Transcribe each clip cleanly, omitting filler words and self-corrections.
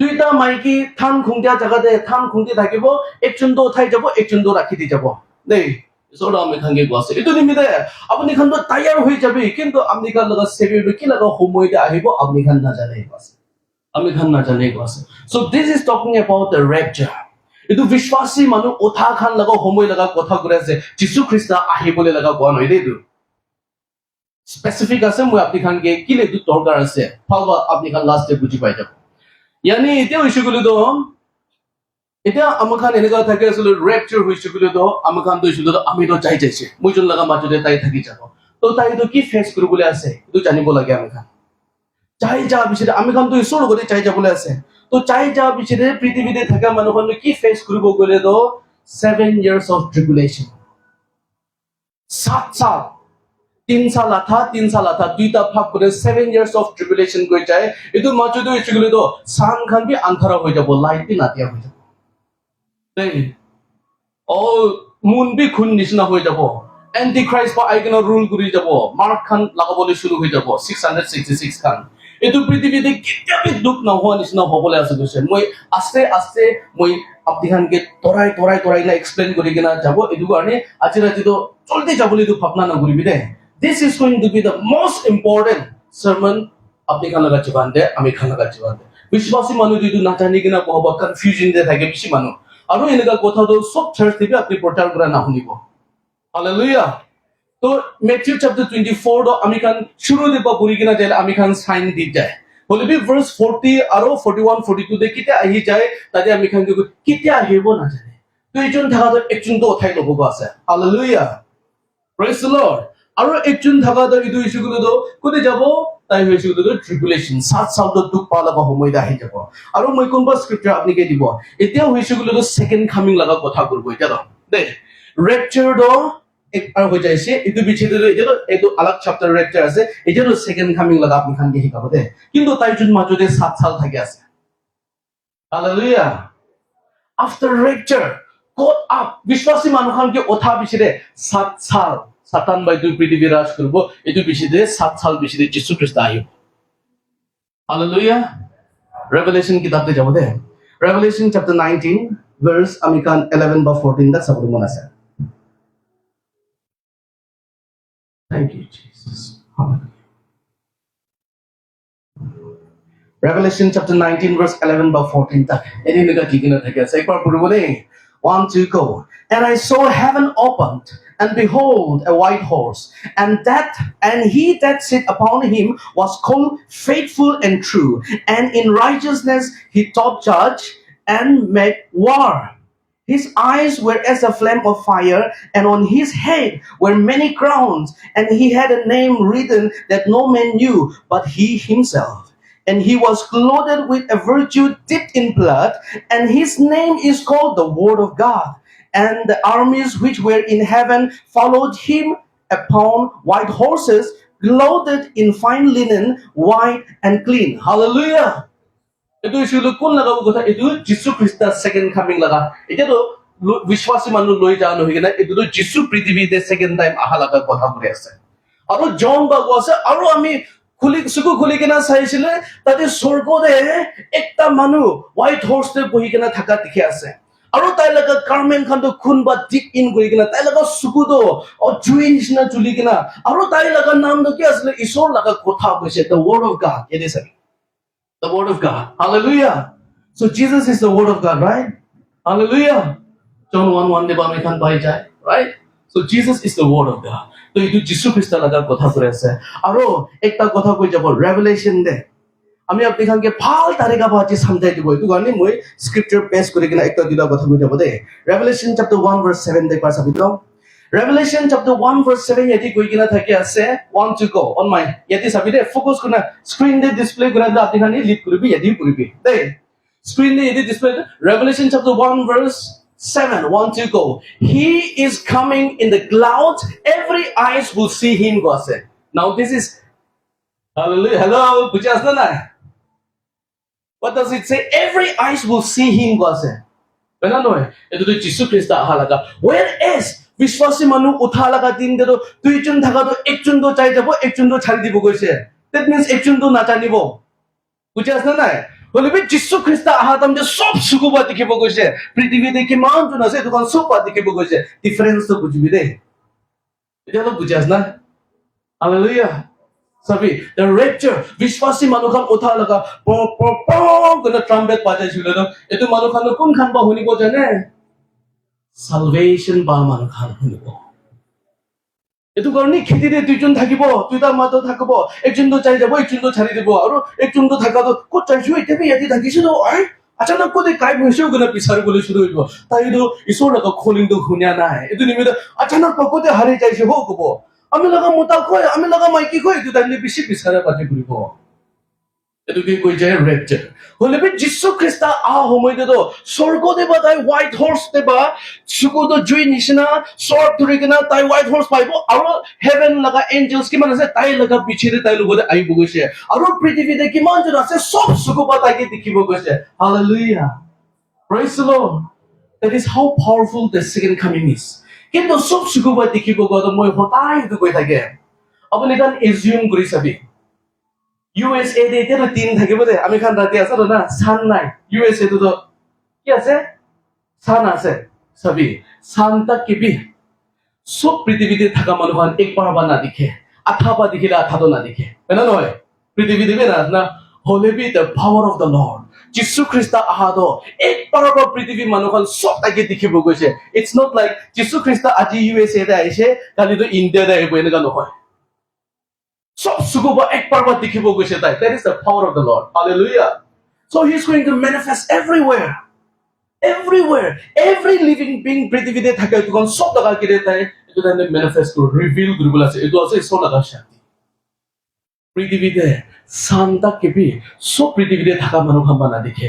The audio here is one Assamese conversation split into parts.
দুইটা মাইকী থান খুংটিয়া জায়গাতে থান খুংটি থাকিব একজনটো উঠাই যাব একজনটো ৰাখি দি যাব দেই ঈশ্বৰ আমি খানকে কোৱাছে এইটো নিমিতে আপুনি খানটো তৈয়াৰ হৈ যাবি কিন্তু আপুনি খান লগা চেভিয়ৰ কি লগা সময়তে আহিব আপুনি খান নাজানে কোৱাছে আমি খান নাজানে কোৱাছে so this is talking about the rapture এইটো বিশ্বাসী মানুহ উঠা খান লগা সময় লগা কথা কৈ আছে যীশু খ্ৰীষ্ট আহিবলৈ লগা কোৱা নহয় দেই এইটো স্পেসিফিক আছে মই আপনি খানকে কি লেটো দৰকাৰ আছে ভালবা আপনি খান লাষ্টে বুজি পাই যাব यानी এতিয়া হৈছে গুলো তো এতিয়া আমাৰ খান এনেকা থাকে আছিল ৰেপচাৰ হৈছে গুলো তো আমাৰ খান দইছিল তো আমি তো চাই যাইছে মইজন লাগা মাজতে তাই থাকি যাব তো তাই তো কি ফেস কৰিবলৈ আছে তো জানিব লাগে আমি খান চাই যা বিচৰে আমি খান তো ঈশ্বৰ লগতে চাই যাবলৈ আছে তো চাই যা বিচৰে পৃথিৱীতে থকা মানুহখন কি ফেস কৰিব গলে তো 7 years of tribulation 7 साल 3 साल आथा दुईटा भाग करे 7 years of tribulation गई जाए इतो মাজতে ইছগুলো তো সান খান বি আন্ধারা হৈ যাব লাইট বি নাতিয়া হৈ যাব দেই ও মুন বি খুন নিচিনা হৈ যাব এন্টি ক্রাইস্ট বা আইগনা রুল কৰি যাব মাৰ্ক খান লাগাবলৈ শুৰু হৈ যাব 666 খান এটো পৃথিবীতে কিতাবি দুখ নহোৱা নিচিনা হ'বলৈ আছে গৈছে মই আস্তে আস্তে মই আপনি খানকে তৰাই না এক্সপ্লেইন কৰি কিনা যাব এটো কাৰণে আজি ৰাতি তো জলদি যাবলৈ তো ভাবনা না কৰিবি দে This is going to be the most important sermon আপনি খান লাগা জীবন দে আমি খান লাগা জীবন দে বিশ্বাসী মানুহ যদি না জানি কিনা কহব কনফিউজন দে থাকে বেশি মানুহ আৰু এনেকা কথা তো সব চাৰ্চ থেকে আপনি প্ৰচাৰ কৰা না শুনিব হালেলুয়া তো Matthew chapter 24 তো আমি খান শুরু দিব পড়ি কিনা যাইলে আমি খান সাইন দি যায় বলে বি ভার্স 40 আৰু 41 42 দে কিটা আহি যায় তাতে আমি খান কিটা আহিব না জানে দুইজন থাকা তো একজন তো উঠাই লব আছে হালেলুয়া প্রেজ দ্য লর্ড আৰু একজন থাকা তো ইটো ইস্যুগুলো তো কোনে যাব তাই হইছিল তো ট্রিবুলেশন 7 সাল তো দুখ পালা বা সময় আহি যাব আৰু মই কোনবা স্ক্রিপ্চার আপনি কে দিব এতিয়া হইছিল তো সেকেন্ড কামিং লাগা কথা করব এটা তো দে রেপচার তো এক আর হৈ যাইছে ইটো বিচিতে এটা এটো আলাগ চ্যাপ্টার রেপচার আছে এটা তো সেকেন্ড কামিং লাগা আপনি খান কে শিকাব দে কিন্তু তাই জুন মাজতে 7 সাল থাকি আছে হালেলুয়া আফটার রেপচার caught up বিশ্বাসী মানুহ খান কে ওঠা বিচিতে 7 সাল সাতান বাইদু পৃথিবী রাজ করব এটু বিশিদে 7 সাল বিশিদে যীশু খ্রিস্ট আইব হালেলুয়া রেভেলেশন কিতাবতে যাব দে রেভেলেশন চ্যাপ্টার 19 ভার্স আমি কান 11 বা 14 দা সবর মন আছে thank you Jesus Revelation chapter 19 verse 11 by 14 তা এনি লাগা কি কিনা থাকে আছে একবার পড়ব নে 1 2 go and I saw heaven opened and behold a white horse and he that sit upon him was called faithful and true and in righteousness he taught judge and made war. His eyes were as a flame of fire, and on his head were many crowns, and he had a name written that no man knew but he himself. And he was clothed with a virtue dipped in blood, and his name is called the Word of God. And the armies which were in heaven followed him upon white horses, clothed in fine linen, white and clean. Hallelujah! Ito isulo kun laga ko ta ito Jesus Christ second coming laga. Ito to বিশ্বাসী মানুহ লৈ যাও নহয় কিনা ito to Jesus পৃথিৱীতে second time আহা laga কথা কৈ আছে আৰু জন বাবু আছে আৰু আমি খুলি কিনা চাইছিলে তাতে স্বৰ্গতে একটা মানুহ হোৱাইট হৰ্সতে বহি কিনা থাকা দেখি আছে আৰু তাই লগা কাৰ্মেন খানটো খুন বা ডিপ ইন কৰি কিনা তাই লগা চকুটো জুই নিচিনা জ্বলি কিনা আৰু তাই লগা নামটো কি আছিলে ঈশ্বৰ লগা কথা কৈছে the word of God it is the word of God hallelujah so Jesus is the word of God right hallelujah John 1:1 de ba me khan pai jai right so Jesus is the word of God তো ইটো যীশু খ্রিস্ট লাগার কথা করে আছে আর একটা কথা কই যাব রেভেলেশন দে আমি আপনি খানকে ভাল তারিখা বাজি সমঝাই দিব এটু কারণে মই স্ক্রিপ্চার পেশ করে কিনা একটা দুটা কথা কই যাব দে রেভেলেশন চ্যাপ্টার 1 ভার্স 7 দেখ পারছ বিতো রেভেলেশন চ্যাপ্টার 1 ভার্স 7 এটি কই কিনা থাকে আছে 1 to go on my এটি সাবি দে ফোকাস করনা স্ক্রিন দে ডিসপ্লে করে দে আপনি খানি লিড করবি এটি করবি দে স্ক্রিন দে এটি display revelation chapter 1 verse 7 1 to go he is coming in the clouds every eyes will see him go say now this is hallelujah hello বুঝি আসলে না what does it say every eyes will see him go say না নয় এটা তো যীশু খ্রিস্ট আহা লাগা where is বিশ্বাসী মানুহ উঠা লাগা দিন দে তো দুইজন থাকা তো একজন তো চাই যাব একজন তো ছাড়ি দিব কইছে that means একজন তো না জানিব বুঝি আসলে না হলিবি যীশু খ্ৰীষ্ট আহা টাইমতে সব চকুবা দেখিব গৈছে পৃথিৱীতে কিমান জন আছে এইটোখন চব দেখিব গৈছে ডিফাৰেন্সটো বুজিবি দেই এতিয়া অলপ বুজি আছ না Hallelujah. Sabi, the rapture, Vishwasi Manukan Utha Laga, gonna trumpet Pajajulo, Etu Manukan Kun Kanba Hunibo Jane. Salvation Ba Manukan Hunibo. Etu Gorni Kitty Tujun Takibo, Tuta Mato Takabo, Ejundo Chajabo, Ejundo Charibo, or Ejundo Takado, Kotaju, Tepi, Takisho, I. Achana ko de kai bhusho guna pisar gole shuru hoibo taido isor laga kholin do khunya na hai etu nimida achana ko de hare jaise ho kobo ami laga mota koi ami laga maiki koi etu taile bishi pisara pati kuribo etu ki koi jai rapture hole be jissu krista a homoy de do sorgo de ba tai white horse de ba suko do jui nishina sword thuri gina tai white horse paibo aro heaven laga angels ki man ase tai laga piche de tai logo de ai bogoise aro prithvi de ki man jor ase sob suko ba tai ki dikhibo goise hallelujah praise the lord that is how powerful the second coming is কিন্তু সব সুখবা দেখিব গদ মই হতাই তো কই থাকে আপুনি কান এজিউম কৰি চাবি USA de এতিয়া তিন থাকিব দে আমি খান ৰাতি আছে না সান নাই USA তো কি আছে সান আছে চাবি সানটা কিবি সব পৃথিবীতে থাকা মানুহ একবাৰ বা না দেখে আঠা বা দেখিলে আঠাটো না দেখে হয় না নহয় পৃথিবী দেবে না হলে B the power of the lord যীশু খ্ৰীষ্ট আহাদো একবাৰ বা পৃথিৱী মানুহখন সব তাকে দেখিব গৈছে ইটস নট লাইক যীশু খ্ৰীষ্ট আজি USA তে আহিছে কালি তো ইণ্ডিয়াতে আহিব এনেকা নহয় সব সুগবা একবাৰ বা দেখিব গৈছে তাই that is the power of the Lord hallelujah so he is going to manifest everywhere every living being পৃথিৱীতে থাকে তখন সব জায়গা কিৰে তাই এটো তাই manifest to reveal কৰিব আছে এটো আছে ঈশ্বৰ লাগা শক্তি পৃথিৱীতে শান্তা কেবি সব পৃথিৱীতে থাকা মানুহ খাবা না দেখে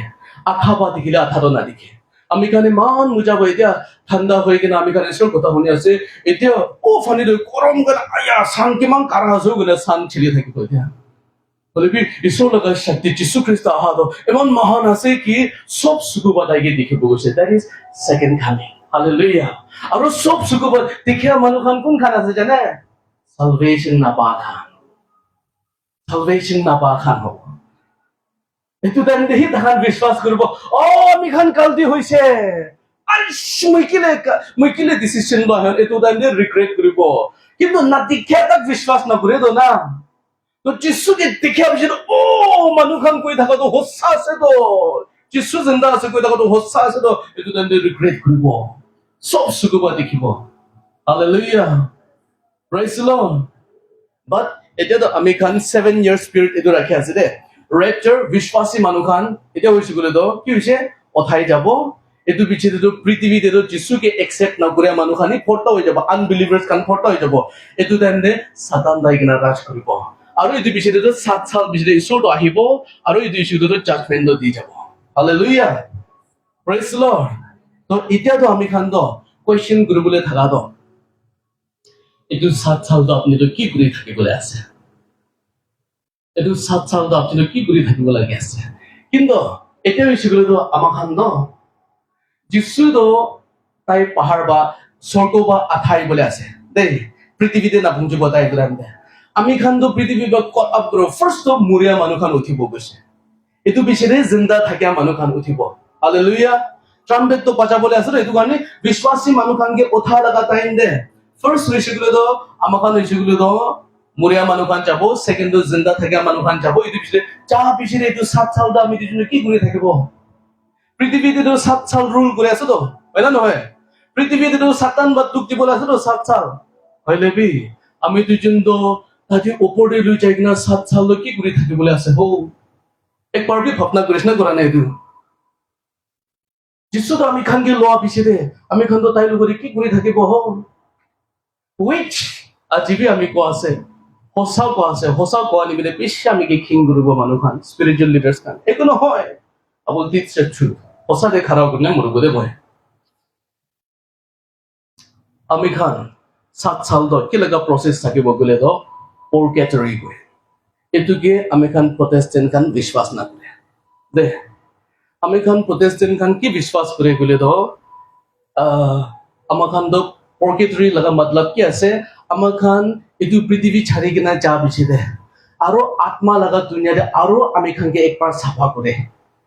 আঠা বা দেখিলে আঠাটো না দেখে আমি কানে মান মুজাব এতিয়া ঠান্ডা হৈ কিনে আমি কানে ঈশ্বৰ কথা শুনি আছে এতিয়া ও ফানি দে গৰম গলা আয়া সান কিমান কাৰা আছে গলে সান ছিলি থাকিব এতিয়া বলিবি ঈশ্বৰ লগা শক্তি যীশু খ্ৰীষ্ট আহাদো এমন মহান আছে কি সব সুখবা তাইকে দেখিব গৈছে that is second coming hallelujah আৰু সব সুখবা দেখিয়া মানুহ খান কোন খান আছে জানে salvation না পা খান হ'ব এটো টাইম দেহি ধান বিশ্বাস কৰিব আমি খান কালদি হৈছে মই কিলে ডিসিশন লয় এটো টাইম দে রিগ্রেট কৰিব কিন্তু না দেখে তাক বিশ্বাস নকৰে তো না তো যিশুকে দেখে ভাবিছিল মানুহ খান কৈ থাকা তো হচ্ছা আছে তো যিশু জিন্দা আছে কৈ থাকা তো হচ্ছা আছে তো এটো টাইম দে রিগ্রেট কৰিব সব সুখবা দেখিব হালেলুয়া প্ৰেজ দ্য লৰ্ড বাট এতিয়া তো আমি খান 7 year spirit এটো ৰাখি আছে দে rapture বিশ্বাসী মানুহ খান এটা হৈছে গলে তো কি হৈছে অথাই যাব এটো পিছতে তো পৃথিবীতে তো যিশুকে একসেপ্ট নকৰে মানুহ খানি ফটো হৈ যাব আনবিলিভাৰ্স খান ফটো হৈ যাব এটো টাইম দে সাতান দাই কিনা ৰাজ কৰিব আৰু এটো পিছতে তো 7 সাল পিছতে ঈশ্বৰটো আহিব আৰু এটো ইছুটো তো জাজমেন্ট দি যাব হালেলুয়া প্ৰেজ দ্য লৰ্ড তো এতিয়া তো আমি খান তো কোয়েশ্চন কৰিবলৈ থাকা তো এটো 7 সাল তো আপুনি তো কি কৰি থাকিবলৈ আছে এটো 7 সাল তো আপুনি কি কৰি থাকিব লাগি আছে কিন্তু এতিয়া ইছুগুলো তো আমাৰ খান তো যিশু তো তাই পাহাড় বা স্বর্গ বা আঠাই বলে আছে দেই পৃথিবীতে না পৌঁছব তাই গ্রাম দে আমি খান তো পৃথিবী বা কল আপ করো ফার্স্ট তো মরিয়া মানুহ খান উঠিব গৈছে এটো পিছৰে জিন্দা থাকিয়া মানুহ খান উঠিব হালেলুয়া ট্ৰাম্পেট তো বাজাবলে আছে এটো কাৰণে বিশ্বাসী মানুহ খানকে উঠা লাগা টাইম দে ফাৰ্স্ট ঋষিগুলো তো আমাৰ খান ঋষিগুলো তো মরিয়া মানুহ খান যাব সেকেন্ড তো জিন্দা থাকিয়া মানুহ খান যাব এটো পিছৰে পিছৰে এটো 7 সাল দা আমি দুজনে কি কৰি থাকিব পৃথিবীতে তো 7 সাল রুল করে আছে তো হয় না নহয় পৃথিবীতে তো সাতান বা দুঃখ দিব আছে তো 7 সাল হইলে বি আমি দুজন তো তাকে উপরে লই যাই কিনা 7 সাল কি করে থাকি বলে আছে হো একবার বি ভাবনা করিস না করা নাই তুই যিশু তো আমি খানকে লোয়া পিছে আমি খান তো তাই লগরে কি করে থাকিব হো উইচ আজিবি আমি কো আছে হোসাও কো আনি মিলে পিছে আমি কি কিং করব মানুহ খান স্পিরিচুয়াল লিডার্স খান একো নহয় আবল দিচ্ছে ট্রু হোসাতে খারাপ করলে মুরগদে বয় আমি খান 7 সাল তো কি লাগা প্রসেস থাকিব গলে তো পরকেটরি কই এটুকে আমি খান প্রটেস্টেন্ট খান বিশ্বাস না করে দে আমি খান প্রটেস্টেন্ট খান কি বিশ্বাস করে গলে তো আমার খান তো পরকেটরি লাগা মতলব কি আছে আমার খান এটু পৃথিবী ছাড়ি কিনা যা বিছে দে আরো আত্মা লাগা দুনিয়া দে আরো আমি খানকে একবার সাফা করে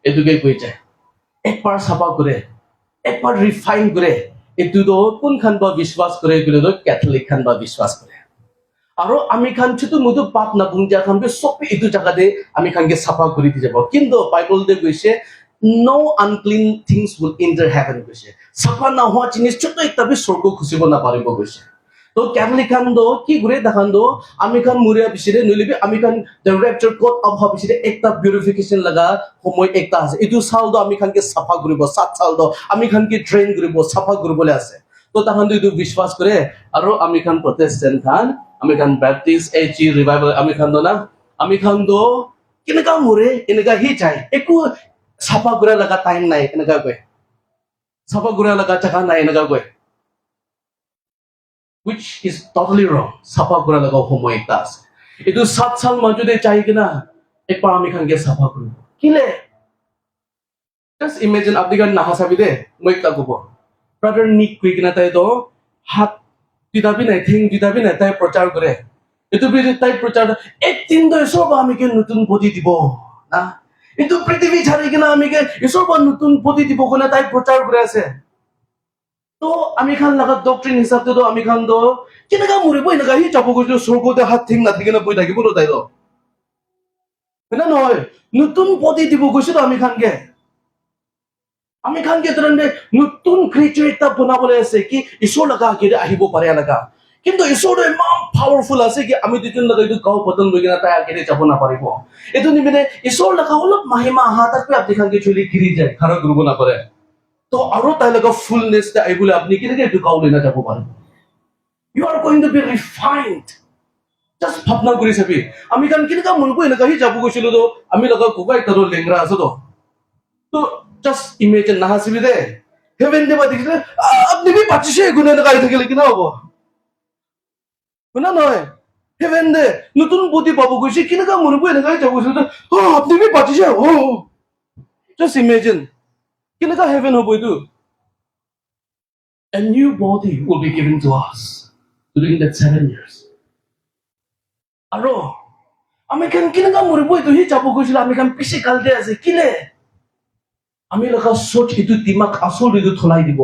এটুকে কৈ যায় একবাৰ চাফা কৰে একবাৰ ৰিফাইন কৰে এইটো কোনখান বা বিশ্বাস কৰে কিন্তু কেথলিক খান বা বিশ্বাস কৰে আৰু আমি খান ছুটু মুটু পাপ নাপুঞ্জা খান চব এইটো জায়গাতে আমি খানকে চাফা কৰি দি যাব কিন্তু বাইবলতে কৈছে no unclean things will enter heaven কৈছে চাফা নোহোৱা জিনিস ছোট একটা স্বৰ্গ খুচিব নাপাৰিব কৈছে তো কেথলিক খান কি কৰে দেখান আমি খান মৰিয়া বিচৰে নলিবি আমি খান the rapture code of বিচৰে একটা purification লগা সময় একটা আছে এইটো চাল আমি খানকে চাফা কৰিব 7 চাল আমি খানকে ট্ৰেইন কৰিব চাফা কৰিবলৈ আছে তো তাহান এইটো বিশ্বাস কৰে আৰু আমি খান প্ৰটেষ্টেণ্ট খান আমি খান ব্যাপটিষ্ট এজি ৰিভাইভাল আমি খান না আমি খান কেনেকা মৰে এনেকা হি যায় একো চাফা কৰা লগা টাইম নাই এনেকা কয় চাফা কৰা লগা জাগা নাই এনেকা কয় which is totally wrong চাফা কৰা লগা সময় এটা আছে এইটো 7 সাল মাজতে চাই কিনা একবাৰ আমি খানকে চাফা কৰিব কিলে just imagine আপনি গান নাহা চাবি দে মই একটা কব ব্রাদার নিক কই কিনা তাই হাত দিদাবি নাই থিং দিদাবি নাই তাই প্ৰচাৰ কৰে এইটো তাই প্ৰচাৰ একদিন সব আমি কে নতুন বডি দিব না এইটো পৃথিৱী ছাড়ি কিনা আমি কে সব নতুন বডি দিব কোনে তাই প্ৰচাৰ কৰি আছে তো আমি খান লাগা ডক্ট্রিন হিসাবে তো আমি খান কেনেকা মরিব এনেকা হি যাব গৈছিল স্বর্গতে হাত ঠিক নাথাকি না বই থাকিব তাই না নহয় নতুন বডি দিব গৈছিল আমি খানকে ধৰণে নতুন ক্ৰিয়েচাৰ এটা বনাবলৈ আছে কি ঈশ্বৰ লগা আগে আহিব পাৰে লগা কিন্তু ঈশ্বৰটো ইমান পাৱাৰফুল আছে কি আমি দুজন লগা এইটো গাঁও বদল লৈ কিনা তাই আগে যাব নাপাৰিব এইটো নিমিলে ঈশ্বৰ লগা অলপ মাহিমা আহা তাক আপনি খানকে চলি গিৰি যায় খাৰা কৰিব নাপাৰে তো আৰু তাই লগা ফুলনেছ আহিবলৈ আপনি কেনেকে এইটো গাঁও লৈ নাযাব পাৰে you are going to be refined just ভাবনা কৰি চাবি আমি খান কেনেকা মৰিব এনেকা হি যাব গৈছিলো আমি লগা কোবা একটা লেংৰা আছে তো just imagine naha sibi de heaven de ba dikhle apni bhi pachishe gune na kai thakile kina hobo na noy heaven de nutun body babu goise kina ka murbu na kai jabu so apni bhi pachishe just imagine kina ka heaven hobo itu a new body will be given to us during that 7 years aro ami kan kina ka murbu itu hi jabu goise ami kan physical de ase kile আমি লগা সোচ এইটো দিমাগ আসল এইটো থলাই দিব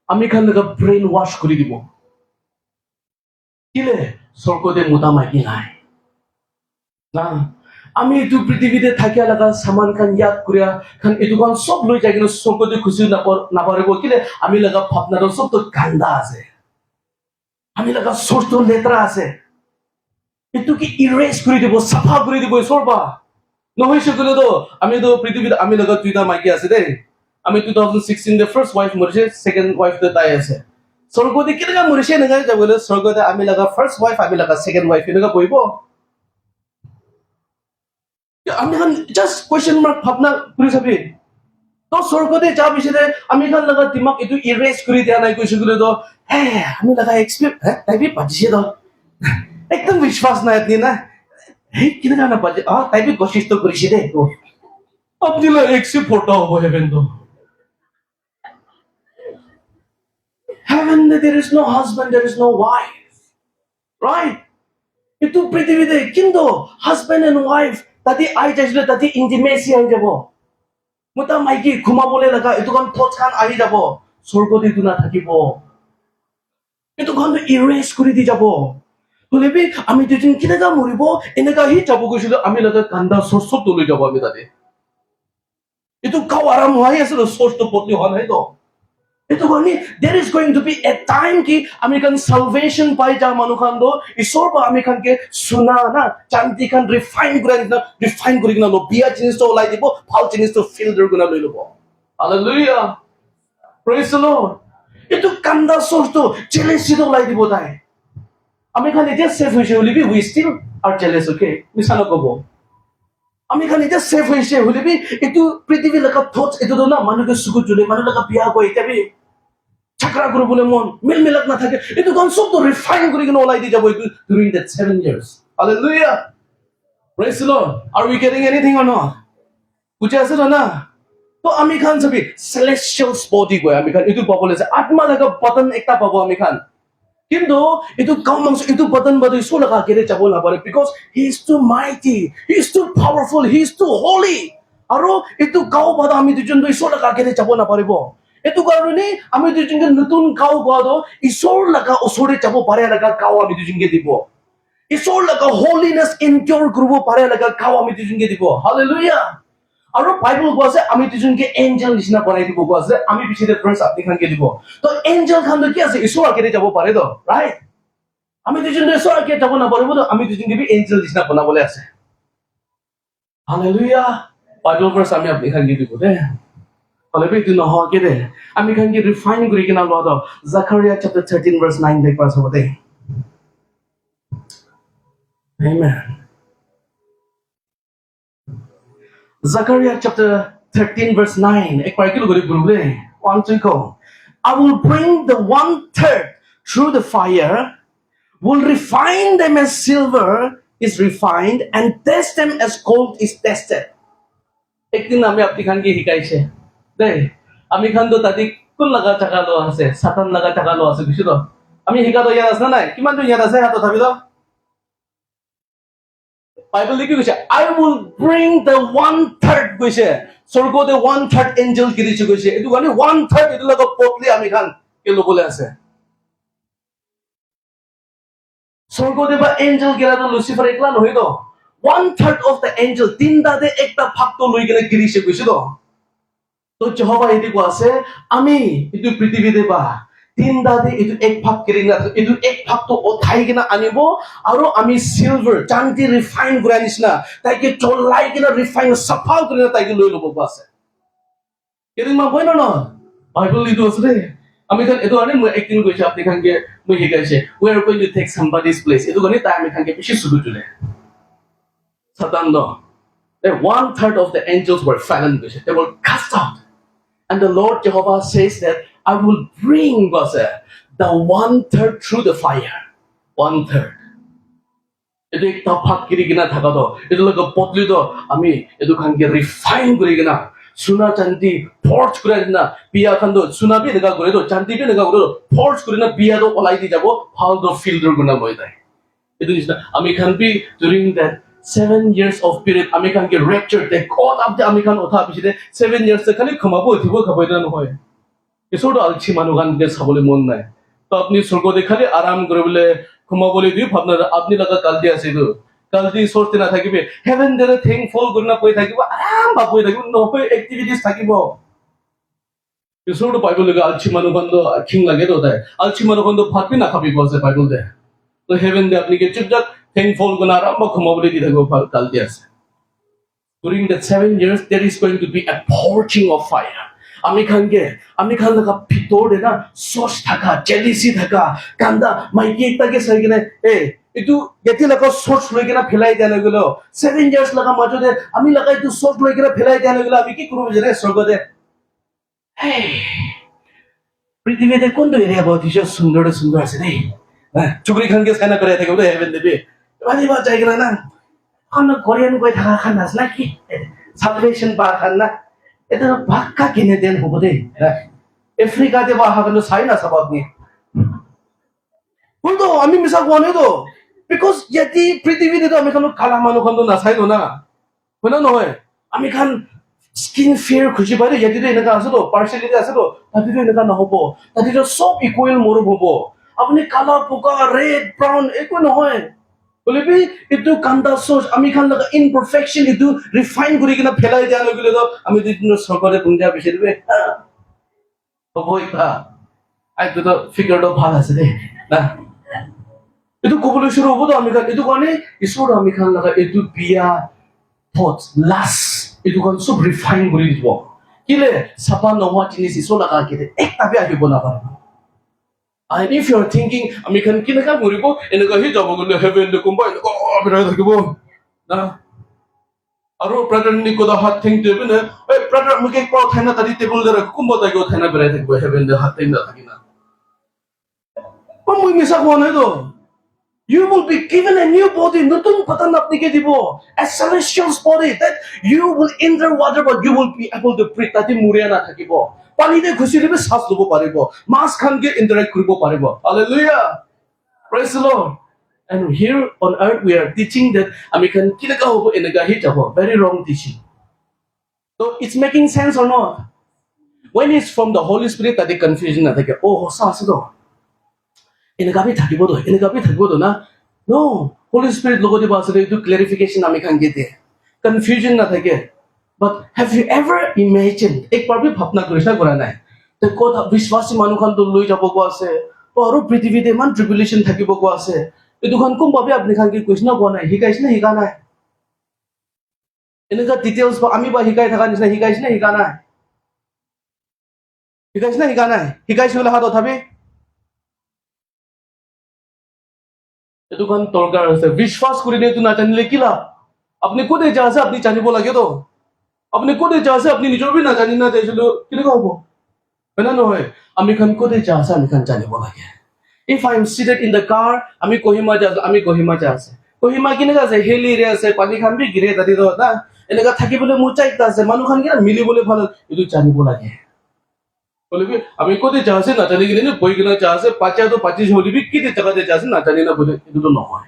আমি খান লগা ব্রেন ওয়াশ কৰি দিব কিলে স্বৰ্গতে মোটা মাইকি নাই না আমি এইটো পৃথিৱীতে থাকিয়া লগা সামান খান ইয়াদ করিয়া খান এইটো খান সব লৈ যাই কিনে স্বর্গতে খুশি নাপারিব কিলে আমি লগা ভাবনার সব তো গান্দা আছে আমি লগা সোচ তো লেতরা আছে এইটো কি ইরেজ কৰি দিব সাফা কৰি দিব সৰ্বা নহয় সকলে আমি পৃথিৱীত আমি লগত দুইটা মাইকি আছে দেই আমি 2016 the first wife মৰিছে second wife তাই আছে স্বৰ্গতে কেনেকা মৰিছে এনেকা যাবলৈ স্বৰ্গতে আমি লগা first wife আমি লগা second wife এনেকা কৰিব আমি খান just question mark ভাবনা কৰি চাবি তো স্বৰ্গতে যা বিচাৰে আমি খান লগা দিমাগ এইটো ইৰেজ কৰি দিয়া নাই কৈছো গলে আমি লগা এক্সপেক্ট তাই বি পাতিছে একদম বিশ্বাস নাই আপনি না hey kina na budget tai bhi koshish to korishi de apni la ek se phota hobo heaven heaven there is no husband there is no wife right itu prithvi de kindo husband and wife tati ai jasle tati intimacy ai jabo muta maiki khumabole laga itu kan thoughts kan ahi jabo sorgoti tu na thakibo itu kan erase kori di jabo বলেবি আমি দুজন কেনেকা মরিব এনেকা হি যাব গৈছিল আমি লগা কান্দা সব তুলি যাব আমি তাতে এইটো গাঁও আৰাম হোৱাই আছিল সোৰ্সটো বদলি হোৱা নাই এইটো কাৰণে there is going to be a time কি আমি খান salvation পাই যা মানুহ খান ঈশ্বৰ বা আমি খানকে সোনা না চান্দি খান ৰিফাইন কৰি কিনা বিয়া জিনিসটো ওলাই দিব ভাল জিনিসটো ফিল্ডৰ গুণা লৈ ল'ব হালেলুয়া প্ৰেজ দ্য লৰ্ড এইটো কান্দা সোর্সটো জেলেসিটো ওলাই দিব তাই আমি খান এতিয়া সেফ হইছে হলিবি উই স্টিল আর জেলাস ওকে মিছা নকব আমি খান এতিয়া সেফ হইছে হলিবি এটু পৃথিবী লগা থটস এটু না মানুষকে সুখ জুলে মানুষ লগা বিয়া কই এটাবি চাকরা করবলে মন মিল মিলাক না থাকে এটু কোন সব তো রিফাইন করে কিনা ওলাই দি যাব during that 7 years hallelujah praise the lord are we getting anything or not বুঝে আছে না তো আমি খান সবি celestial body কই আমি খান এটু পাবলে আছে আত্মা লগা পতন একটা পাবো আমি খান কিন্তু itu kau maksud itu batan batu isu laga kere jabo na pare because he is too mighty he is too powerful he is too holy আৰু এইটো গাঁও বাদ আমি দুজনটো ঈশ্বৰৰ আগেৰে যাব নাপাৰিব এইটো কাৰণে আমি দুজনকে নতুন গাঁও বাদ ঈশ্বৰ লগা ওচৰতে যাব পাৰে লগা গাঁও আমি দুজনকে দিব ঈশ্বৰ লগা হলিনেছ এনজয় কৰিব পাৰে লগা গাঁও আমি দুজনকে দিব হালেলুয়া আৰু বাইবেল কোৱা আছে আমি দুজনকে এঞ্জেল নিচিনা বনাই দিব কোৱা আছে আমি পিছতে ফ্ৰেণ্ডছ আপুনি খানকে দিব তো এঞ্জেল খানটো কি আছে ঈশ্বৰ আগেৰে যাব পাৰে তো ৰাইট আমি দুজনকে ঈশ্বৰ আগেৰে যাব নাপাৰিব তো আমি দুজনকে এঞ্জেল নিচিনা বনাবলৈ আছে হালেলুয়া বাইবেল ভাৰ্ছ আমি আপুনি খানকে দিব দে Haleluya itu noh kede. Ami kan ki refine kuri kina lo do. Zechariah chapter 13 verse 9 dekh pas hote. Amen. Zechariah chapter 13 verse 9. Ek par kilo gori purule. 1 2 go. I will bring the 1/3 through the fire, will refine them as silver is refined, and test them as gold is tested. Ek din ami apni khan ki hikaise. দেই আমি খানটো তাতে কোন লগা টাকা লো আছে সাতান লগা টাকা লো আছে বুঝছো তো আমি শিকাতো ইয়াত আছে নাই কিমানটো ইয়াত আছে হাতত ভাবি লও বাইবেল লিখি কৈছে আই উইল ব্ৰিং দ্য 1/3 কৈছে স্বৰ্গতে 1/3 এঞ্জেল কিৰিছে কৈছে এইটো মানে 1/3 এইটো লগত পটলি আমি খান কে ল'বলৈ আছে স্বৰ্গতে বা এঞ্জেল কিৰাটো লুচিফাৰ একলা নহয় তো 1/3 অফ দ্য এঞ্জেল তিনটাতে একটা ভাগটো লৈ কিনে কিৰিছে কৈছে তো তো যহোবা এটি কোৱা আছে আমি এইটো পৃথিৱীতে বা তিনটাতে এইটো এক ভাগ কিৰি না এইটো এক ভাগটো উঠাই কিনে আনিব আৰু আমি সিলভাৰ চান্দি ৰিফাইন কৰা নিচিনা তাইকে চলাই কিনে ৰিফাইন সাফা কৰি তাইকে লৈ ল'ব কোৱা আছে কেদিন মান হয় ন বাইবেল এইটো আছে দে আমি খান এইটো আনে মই একদিন কৈছে আপুনি খানকে মই শিকাইছে we are going to take somebody's place এইটো কাৰণে তাই আমি খানকে বেছি সুদু তুলে সাতান ন 1/3 of the angels were fallen they were cast out. And the Lord Jehovah says that I will bring the 1/3 through the fire. 1/3. Itu ekta bhag kiri kina thaka to. Itu laga potli to. Ami itu khan ke refine kuri kina. Suna chandi forge kuri kina. Biya khan to suna bhi naga kuri to. Chandi bhi naga kuri to. Forge kuri na biya to olai di jabo. Phal to filter guna moi dai. Itu nisna. Ami khan bhi during that 7 years of period আমি খান কে রেকচার দে কত আপনি আমি খান ওঠা পিছতে 7 years তে খালি ক্ষমাবো উঠিব খাবই না নহয় এসোটো আলছি মানুহ গান কে চাবলৈ মন নাই তো আপনি স্বর্গতে খালি আরাম কৰিবলৈ ক্ষমাবলৈ দি ভাবনা আপনি লগা কালদি আছিল কালদি সোৰ্তে না থাকিবে হেভেন দেৰে থ্যাঙ্কফুল গুণা পই থাকিব আরাম ভাবই থাকিব নহয় এক্টিভিটিস থাকিব এসোটো বাইবেল লগা আলছি মানুহ গান খিং লাগে তো তাই আলছি মানুহ গান ভাতবি না খাবি বসে বাইবেল দে তো হেভেন দে আপনি কে চুপচাপ thankful guna ramba khumabuli di thago kalti ase during that 7 years there is going to be a purging of fire ami khan laga bhitor de na sos thaka jealousy thaka kanda mai ki ekta ke sai gine etu yeti laga sos loi gina phelai dia lagilo 7 years laga majode ami laga etu sos loi gina phelai dia lagilo ami ki kuru jane sorgode hey পৃথিবীতে কোনটো এরিয়া বহুত সুন্দর সুন্দর আছে দেই চুকরি খান কে সাইনা করে থাকে বলে হেভেন দেবে Bani ba jai na kono Korean koi thaka khanas na ki salvation ba khanna eta bhakka kine den hobo de Africa te ba hagano sai na sabadni Buldo ami misa gone do because yati prithvi de ami khano kala manu khando na sai do na hona noy ami khan skin fear khuji bare yati de enaka ase do partiality ase do tati de enaka na hobo tati de sob equal moro hobo apni kala puka red brown eko noy বলিবি ইটো কান্দা সোচ আমি খান লগা ইমপারফেকশন ইটো রিফাইন কৰি কিনা ফেলাই দিয়া লগিলে তো আমি দিন সরকারে পুঞ্জা বেশি দিবে হবই তা আইতো তো ফিগারটো ভাল আছে দে না ইটো কবলৈ শুরু হবো তো আমি খান ইটো কারণে ঈশ্বর আমি খান লগা ইটো বিয়া থটস লাস ইটো কারণ সব রিফাইন কৰি দিব কিলে সাপা নোহোৱা জিনিস ঈশ্বর লগা কিতে একটা বি আহিব না পারব And if you are thinking, আমি খান কি না মরিব এনেকা হি যাব গলে হেভেন দে কোম্বা এনেকা বিরাই থাকিব না আৰু ব্রাদার নি কোদা হাত থিং দেবে না এই ব্রাদার মুকে পাও থাইনা তাদি টেবল দরে কোম্বা তাইগো থাইনা বিরাই থাকিব হেভেন দে হাত থিং না থাকি না মই মিছা কোৱা নাই তো You will be given a new body. নতুন পতন আপনাকে দিব a celestial body that you will enter water but you will be able to breathe তাতে মুৰিয়া না থাকিব পানীতে খুচি দিবে শ্বাস লব পাৰিব মাছ খানকে ইন্টাৰেক্ট কৰিব পাৰিব Hallelujah Praise the Lord and here on earth we are teaching that আমি খান কিনকা হ'ব এনেকা হি যাব very wrong teaching So it's making sense or not? When it's from the Holy Spirit that the confusion na থাকে, oh, saasido. Inagabi thakibodo, na. No, Holy Spirit logodi ba asile itu clarification ami khan gete. Confusion na থাকে. But have you ever imagined? Ek bar bhi bhapna korishna kora nai. Te kotha vishwasi manu khan to loi jabo ko ase. Aru prithibite man tribulation thakibo ko ase. Etu khan kum bhabe apni khan ki question ko nai, hikaisna hika nai. Enaga details ba ami ba hikai thaka nisna hikaisna hika nai. Hikaisna hika nai. Hikaisi hola hato thabi. Etu khan torkar ase. Vishwas korine tu na janile ki la. Apni kode jaha se apni janibo lage to. Apni kode jaha se apni nijor bhi na jani na dekhilo kineka hobo. Hena nohoy. Ami khan kode jaha se ami khan janibo lage. If I am seated in the car, ami Kohima jaha ase. Kohima kineka ase hilly area ase pani khan bhi gire tadi to na. Eneka thakibole mucha ekta ase manu khan kina milibole bhal etu janibo lage. Bole ki ami kode jaha se na jani kine boi kina jaha se 5 to 25 holi bhi kite jaga de jaha se na jani na bole etu to nohoy.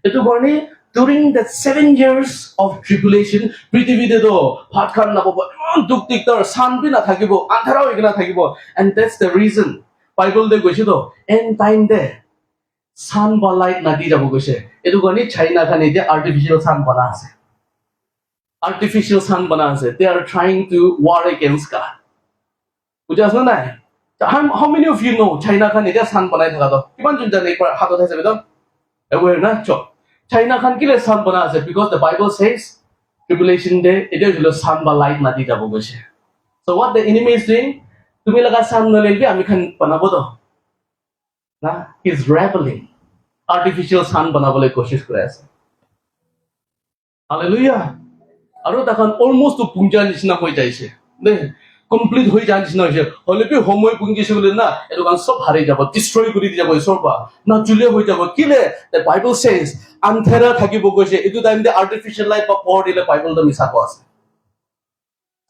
Etu gorne during the 7 years of tribulation, prithibide to bhat khan na bobo, duk diktar sun bhi na thakibo, andhara hoi kina thakibo, and that's the reason Bible de goise to end time de sun ba light na di jabo goise. Etu gorne China khan etia artificial sun bana ase. Artificial sun bana ase. They are trying to war against God. Buja asna nai? How many of you know China khan etia sun banai thaka to? Kiman jun jane ekbar hatot haise beto? Aware na cho. China khan kile sun bana ase because the Bible says tribulation day etia holo sun ba light na di jabo goise. So what the enemy is doing? Tumi laga sun na lelbi ami khan banabo to. Na he's rebelling. Artificial sun banabole koshish kore ase. Hallelujah. Aru takhan almost to punja nisna hoi jaise. Ne complete hoi jan nisna hoise. Hole bi homoy punji se bole na etu kan sob hare jabo, destroy kori di jabo sorba. Na jule hoi jabo. Kile the Bible says anthera thakibo goise. Etu time de artificial light ba power dile Bible to misa ko ase.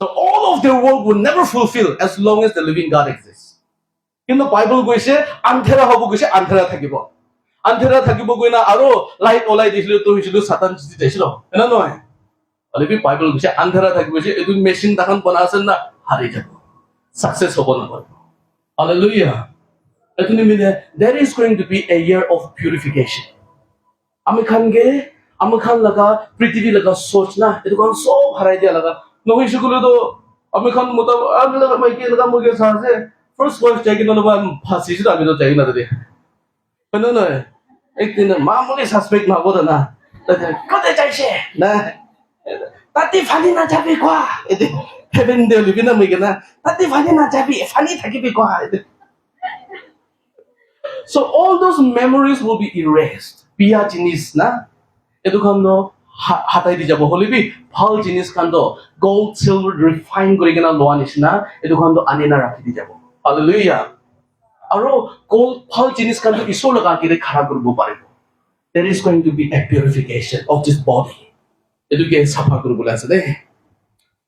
So all of their work will never fulfill as long as the living God exists. In the Bible goise anthera hobo goise anthera thakibo. Anthera thakibo goina aro light olai dishilo to hisilo satan jiti jaisilo. Ena noy. Ole bi Bible goise anthera thakibo je etu machine takhan bana ase na hare jabo. Success hobo na hobo. Hallelujah. Etu ni mine there is going to be a year of purification. Ami khan laga prithvi laga sochna etu kan sob harai dia laga. Nohi shukule to ami khan mutab ami laga mai ke laga muge sa se first wife jagi no ba phasi ji ami to jagi na de. Pena na ek din mamuli suspect na boda na. Kode jaise na. Tati phani na jabi kwa. Ete heaven de libina mai ke na. Tati phani na jabi phani thakibi kwa. So all those memories will be erased. Pia jinis na. Etu khan no hatai di jabo holibi bhal jinis khan do gold silver refine kori kena loa nishna etu khan do anina rakhi di jabo. Hallelujah. Aro gold bhal jinis khan do isor laga kire khara koribo paribo. There is going to be a purification of this body. Etu ke safa koribole ase de.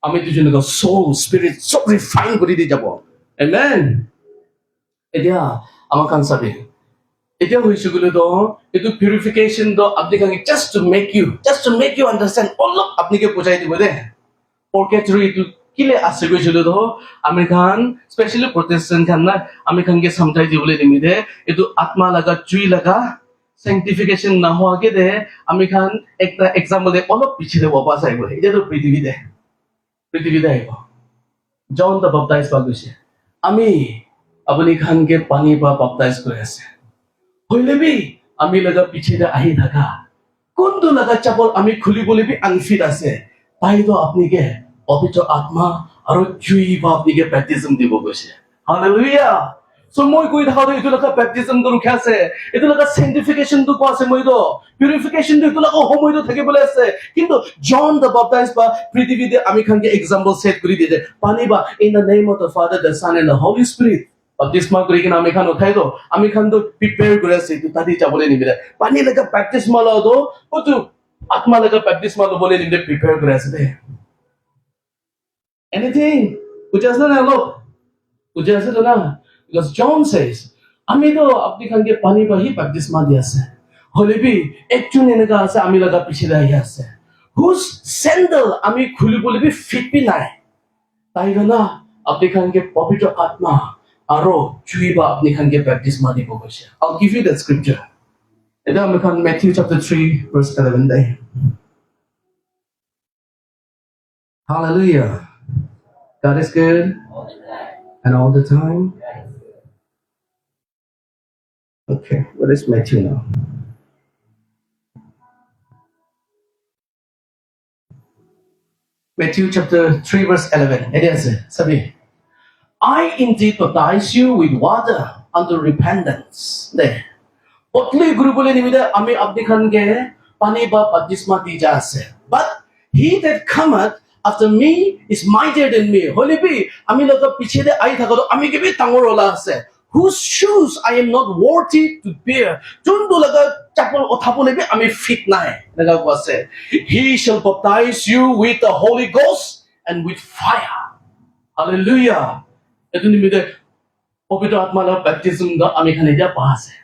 Ami dujonaga soul spirit so refine kori di jabo. Amen. Etia amakan sabi etia hoise gole to etu purification do apni khan just to make you understand all of apni ke bujai dibo de purgatory etu kile ase goisilo to ami khan especially protestant khan na ami khan ke samjhai dibole dimi de etu atma laga chui laga sanctification na hoa ke de ami khan ekta example de all of piche de wapas aibo etia to prithvi de aibo John the Baptist ba goise ami apni khan ke pani pa baptize kore ase hoile bi ami laga piche de ahi thaka kundu laga chapel ami khuli bole bi unfit ase tai to apni ke pavitra atma aro chui ba apni ke baptism dibo goise. Hallelujah. So moi koi thaka etu laga baptism do rukha ase etu laga sanctification do ko ase moi do purification do etu laga homoy do thake bole ase kintu John the Baptist ba prithvi de ami khan ke example set kori diye pani ba in the name of the Father, the Son and the Holy Spirit. Baptisma kori kena ami khan uthai do ami khan do prepare kore ase tu tadi jabole nimire pani laga baptisma lo do otu atma laga baptisma lo bole nimire prepare kore ase de anything ujasna na lo ujasna na because John says ami do apni khan ke pani ba hi baptisma di ase hole bi ekjun eneka ase ami laga piche dai ase whose sandal ami khuli bole bi fit bi nai তাইলে না আপনি খানকে পবিত্র আত্মা আরো জুইবা আপনি খানকে ব্যাপটিজমা দিব কৈছে I'll give you that scripture এটা আমি খান Matthew chapter 3 verse 11 দেই Hallelujah God is good and all the time okay what is Matthew now Matthew chapter 3 verse 11 এটা আছে সবই I indeed baptize you with water unto repentance there Otli guru bole nimida ami apni khanke pani ba baptisma di ja ase but he that cometh after me is mightier than me holi bi ami loga piche de ai thakado ami ke bi tangor ola ase whose shoes I am not worthy to bear jundu laga chapel othapole bi ami fit nai laga ko ase he shall baptize you with the Holy Ghost and with fire hallelujah etu nimida pavitra atma la baptism da ami khane ja pa ase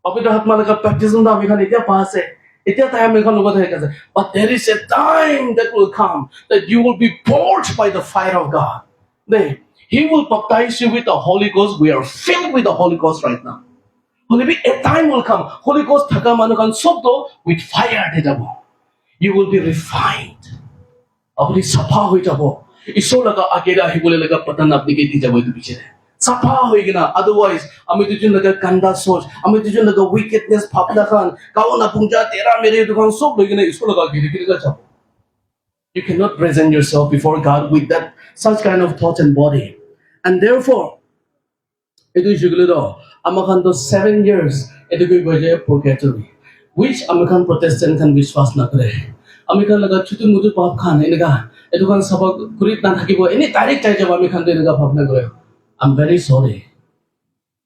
Pavitra Atma laga baptism da ami khan etia pa ase etia tai ami khan logot hoye ase but there is a time that will come that you will be purged by the fire of God he will baptize you with the Holy Ghost we are filled with the Holy Ghost right now Holy a time will come Holy Ghost thaka manu khan sob to with fire de jabo you will be refined apni sapha hoye jabo ishor laga agera hibole laga patan apni ke di jabo etu piche Sapa hoy gina otherwise ami tujun laga ganda soch ami tujun laga wickedness bhabna khan kauna pungja tera mere dukan sob hoy gina isko laga giri giri ga chap you cannot present yourself before God with that such kind of thoughts and body and therefore etu jiglo do amakhan to 7 years etu koi baje purgatory which amakhan protestant khan vishwas na kare amikhan laga chutu mutu pap khan enega etu khan sabak kurit na thakibo eni direct chai jab amikhan to enega bhabna kare I'm very sorry.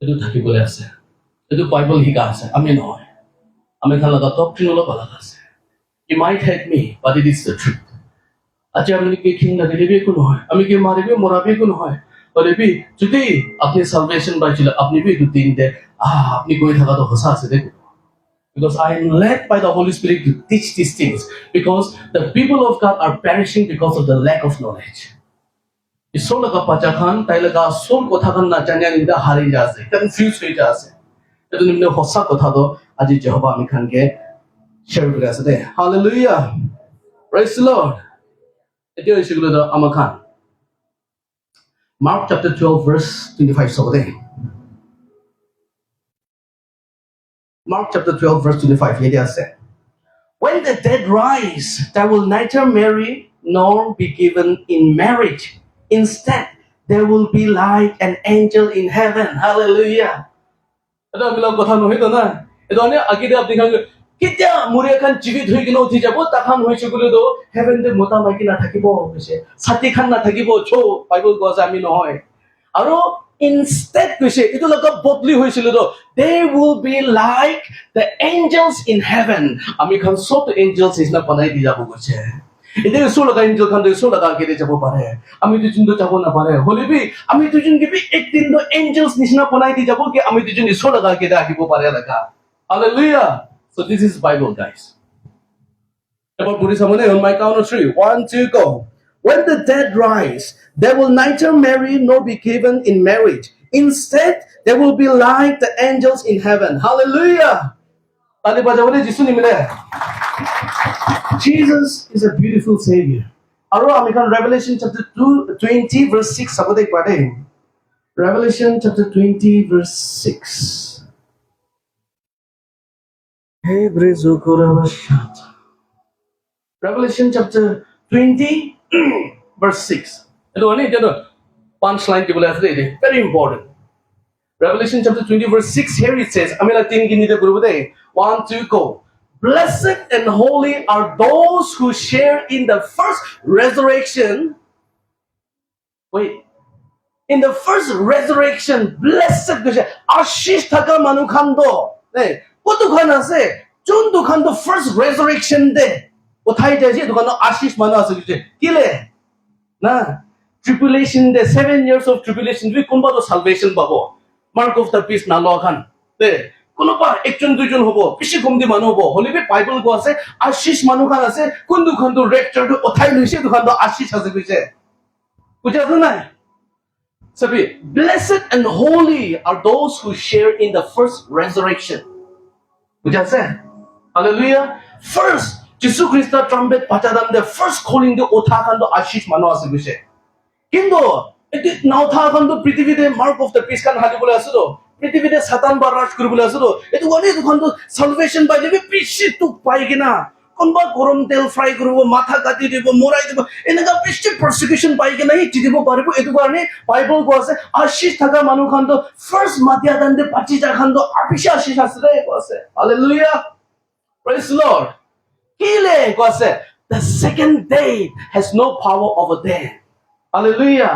Etu thaki bole ase. Etu Bible hika ase. Ami noy. Ami khan laga doctrine ola bala ase. You might hate me, but it is the truth. Acha ami ke king lage lebi ko noy. Ami ke maribe morabe ko noy. Ore bi jodi apni salvation by chila apni bi du din de apni koi thaka to hosa ase dekho. Because I am led by the Holy Spirit to teach these things. Because the people of God are perishing because of the lack of knowledge. Isol laga pacha khan tai laga sol kotha khan na janya ninda hari jase confused hoi jase etu nimne hosa kotha do aji Jehova ami khan ke share kore ase de hallelujah praise the Lord etu ishiglo do ama khan Mark chapter 12 verse 25 so de Mark chapter 12 verse 25 ye ase when the dead rise they will neither marry nor be given in marriage Instead, there will be like an angel in heaven. Hallelujah. Ito ang bilang kotha nohi to na. Ito ane agide apni khan kitya muriya khan jivit hoi kina uthi jabo takhan hoi chukule do heaven de mota maiki na thakibo kise sati khan na thakibo cho Bible ko ami nohoy. Aro instead kise ito laga bodli hoisile do they will be like the angels in heaven. Ami khan sob angels is na banai di jabo kise. Ito iso laga angel khan do iso laga agide jabo pare ami tujun do jabo na pare holi bi ami tujun ke bi ek din do angels nishna banai di jabo ke ami tujun iso laga agide akibo pare laga hallelujah so this is Bible guys ebar puri samone on my count of 3 1 2 go when the dead rise they will neither marry nor be given in marriage instead they will be like the angels in heaven hallelujah tali bajabone jisu nimile Jesus is a beautiful Savior. Aro amikan Revelation chapter 20 verse 6 sabode pade. Revelation chapter 20 verse 6. Revelation chapter 20 verse 6. Ito ani ito punchline ke bola ase very important. Revelation chapter 20 verse 6 here it says amela tin ginite gurubode 1 2 go. Blessed and holy are those who share in the first resurrection. Wait. In the first resurrection, blessed Ashish Thaka Manukhando. What do you say? Jun do khando first resurrection day. What I tell you, do khando Ashish Manu ase kile. Na tribulation day, 7 years of tribulation. We kumba to salvation babo. Mark of the beast na lo khan. কোনোবা একজন দুইজন হবো বেশি কমদি মানুহ হবো হলিবে বাইবেল কো আছে আশিস মানুহ খান আছে কোন দুখনটো ৰেক্টৰটো উঠাই লৈছে দুখনটো আশিস আছে কৈছে বুঝে আসলো না? Sabi, blessed and holy are those who share in the first resurrection. বুঝে আছে? Hallelujah. First, যিশু খ্রিস্ট ট্রাম্পেট বাজাদান দে first calling the ওঠাকাণ্ড আশিস মানুহ আছে বুঝে। কিন্তু এটি নাওঠাকাণ্ড পৃথিৱীতে মাৰ্ক অফ দ্য পিছ খান হালিবলৈ আছে তো পৃথিৱীতে সাতান বা ৰাজ কৰিবলৈ আছে তো এইটো কাৰণে এইটো সালভেশ্যন পাই যাবি পিছিটো পাই কিনা কোনোবা গৰম তেল ফ্ৰাই কৰিব মাথা কাটি দিব মৰাই দিব এনেকুৱা বেছি প্ৰসিকিউশ্যন পাই কিনা সি দিব পাৰিব এইটো কাৰণে বাইবল কৈ আছে আশীষ থকা মানুহ খান ফাৰ্ষ্ট মাতিয়া দান্দে পাতি যা খান আপিছে আশীষ আছে কৈ আছে হালেলুয়া প্ৰেইজ দ্য লৰ্ড কিলে কৈ আছে the second day has no power over them Hallelujah.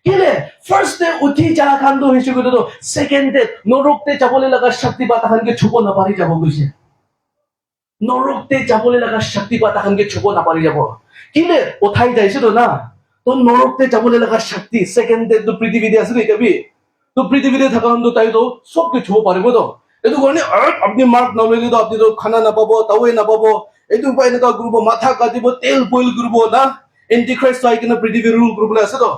Kile first day uthi ja khan do hisu ko second day norokte jabole laga shakti pata khan ke chubo na pari jabo guise norokte jabole laga shakti pata khan ke chubo na pari jabo kile othai jaise to na to norokte jabole laga shakti second day to prithivide asle kabi to prithivide thaka han to tai to sob ke chubo paribo to etu gorne apni mark na lele to apni to khana na pabo tawai na pabo etu pai na ka grupo matha kadibo tel boil grupo na Antichrist like in the pretty rule group lasedo.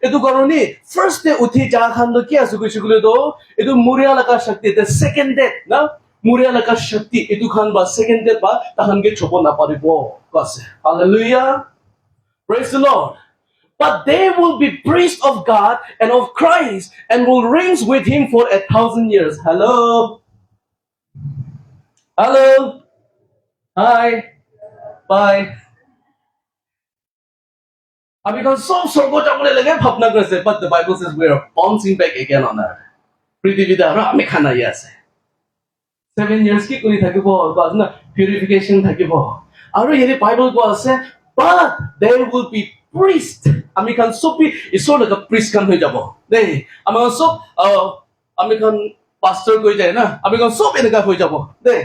Etu koroni first day uthi ja khan do kya suku sukule do etu muria laka shakti the second day na muria laka shakti etu khan ba second day ba tahan ge chobo na paribo kase hallelujah praise the Lord but they will be priests of God and of Christ and will reign with him for 1,000 years hello hi bye Because so go jabole lage bhabna korese but the Bible says we are bouncing back again on earth পৃথিবীতে আৰু আমি খানা আছে 7 years কি কৰি থাকিব বাজ না purification থাকিব আৰু হেৰি বাইবল কোৱা আছে but there will be priest আমি খান সবি ঈশ্বৰ লগা priest খান হৈ যাব দেই আমাৰ সব আমি খান pastor কৈ যায় না আমি খান সব এনেকা হৈ যাব দেই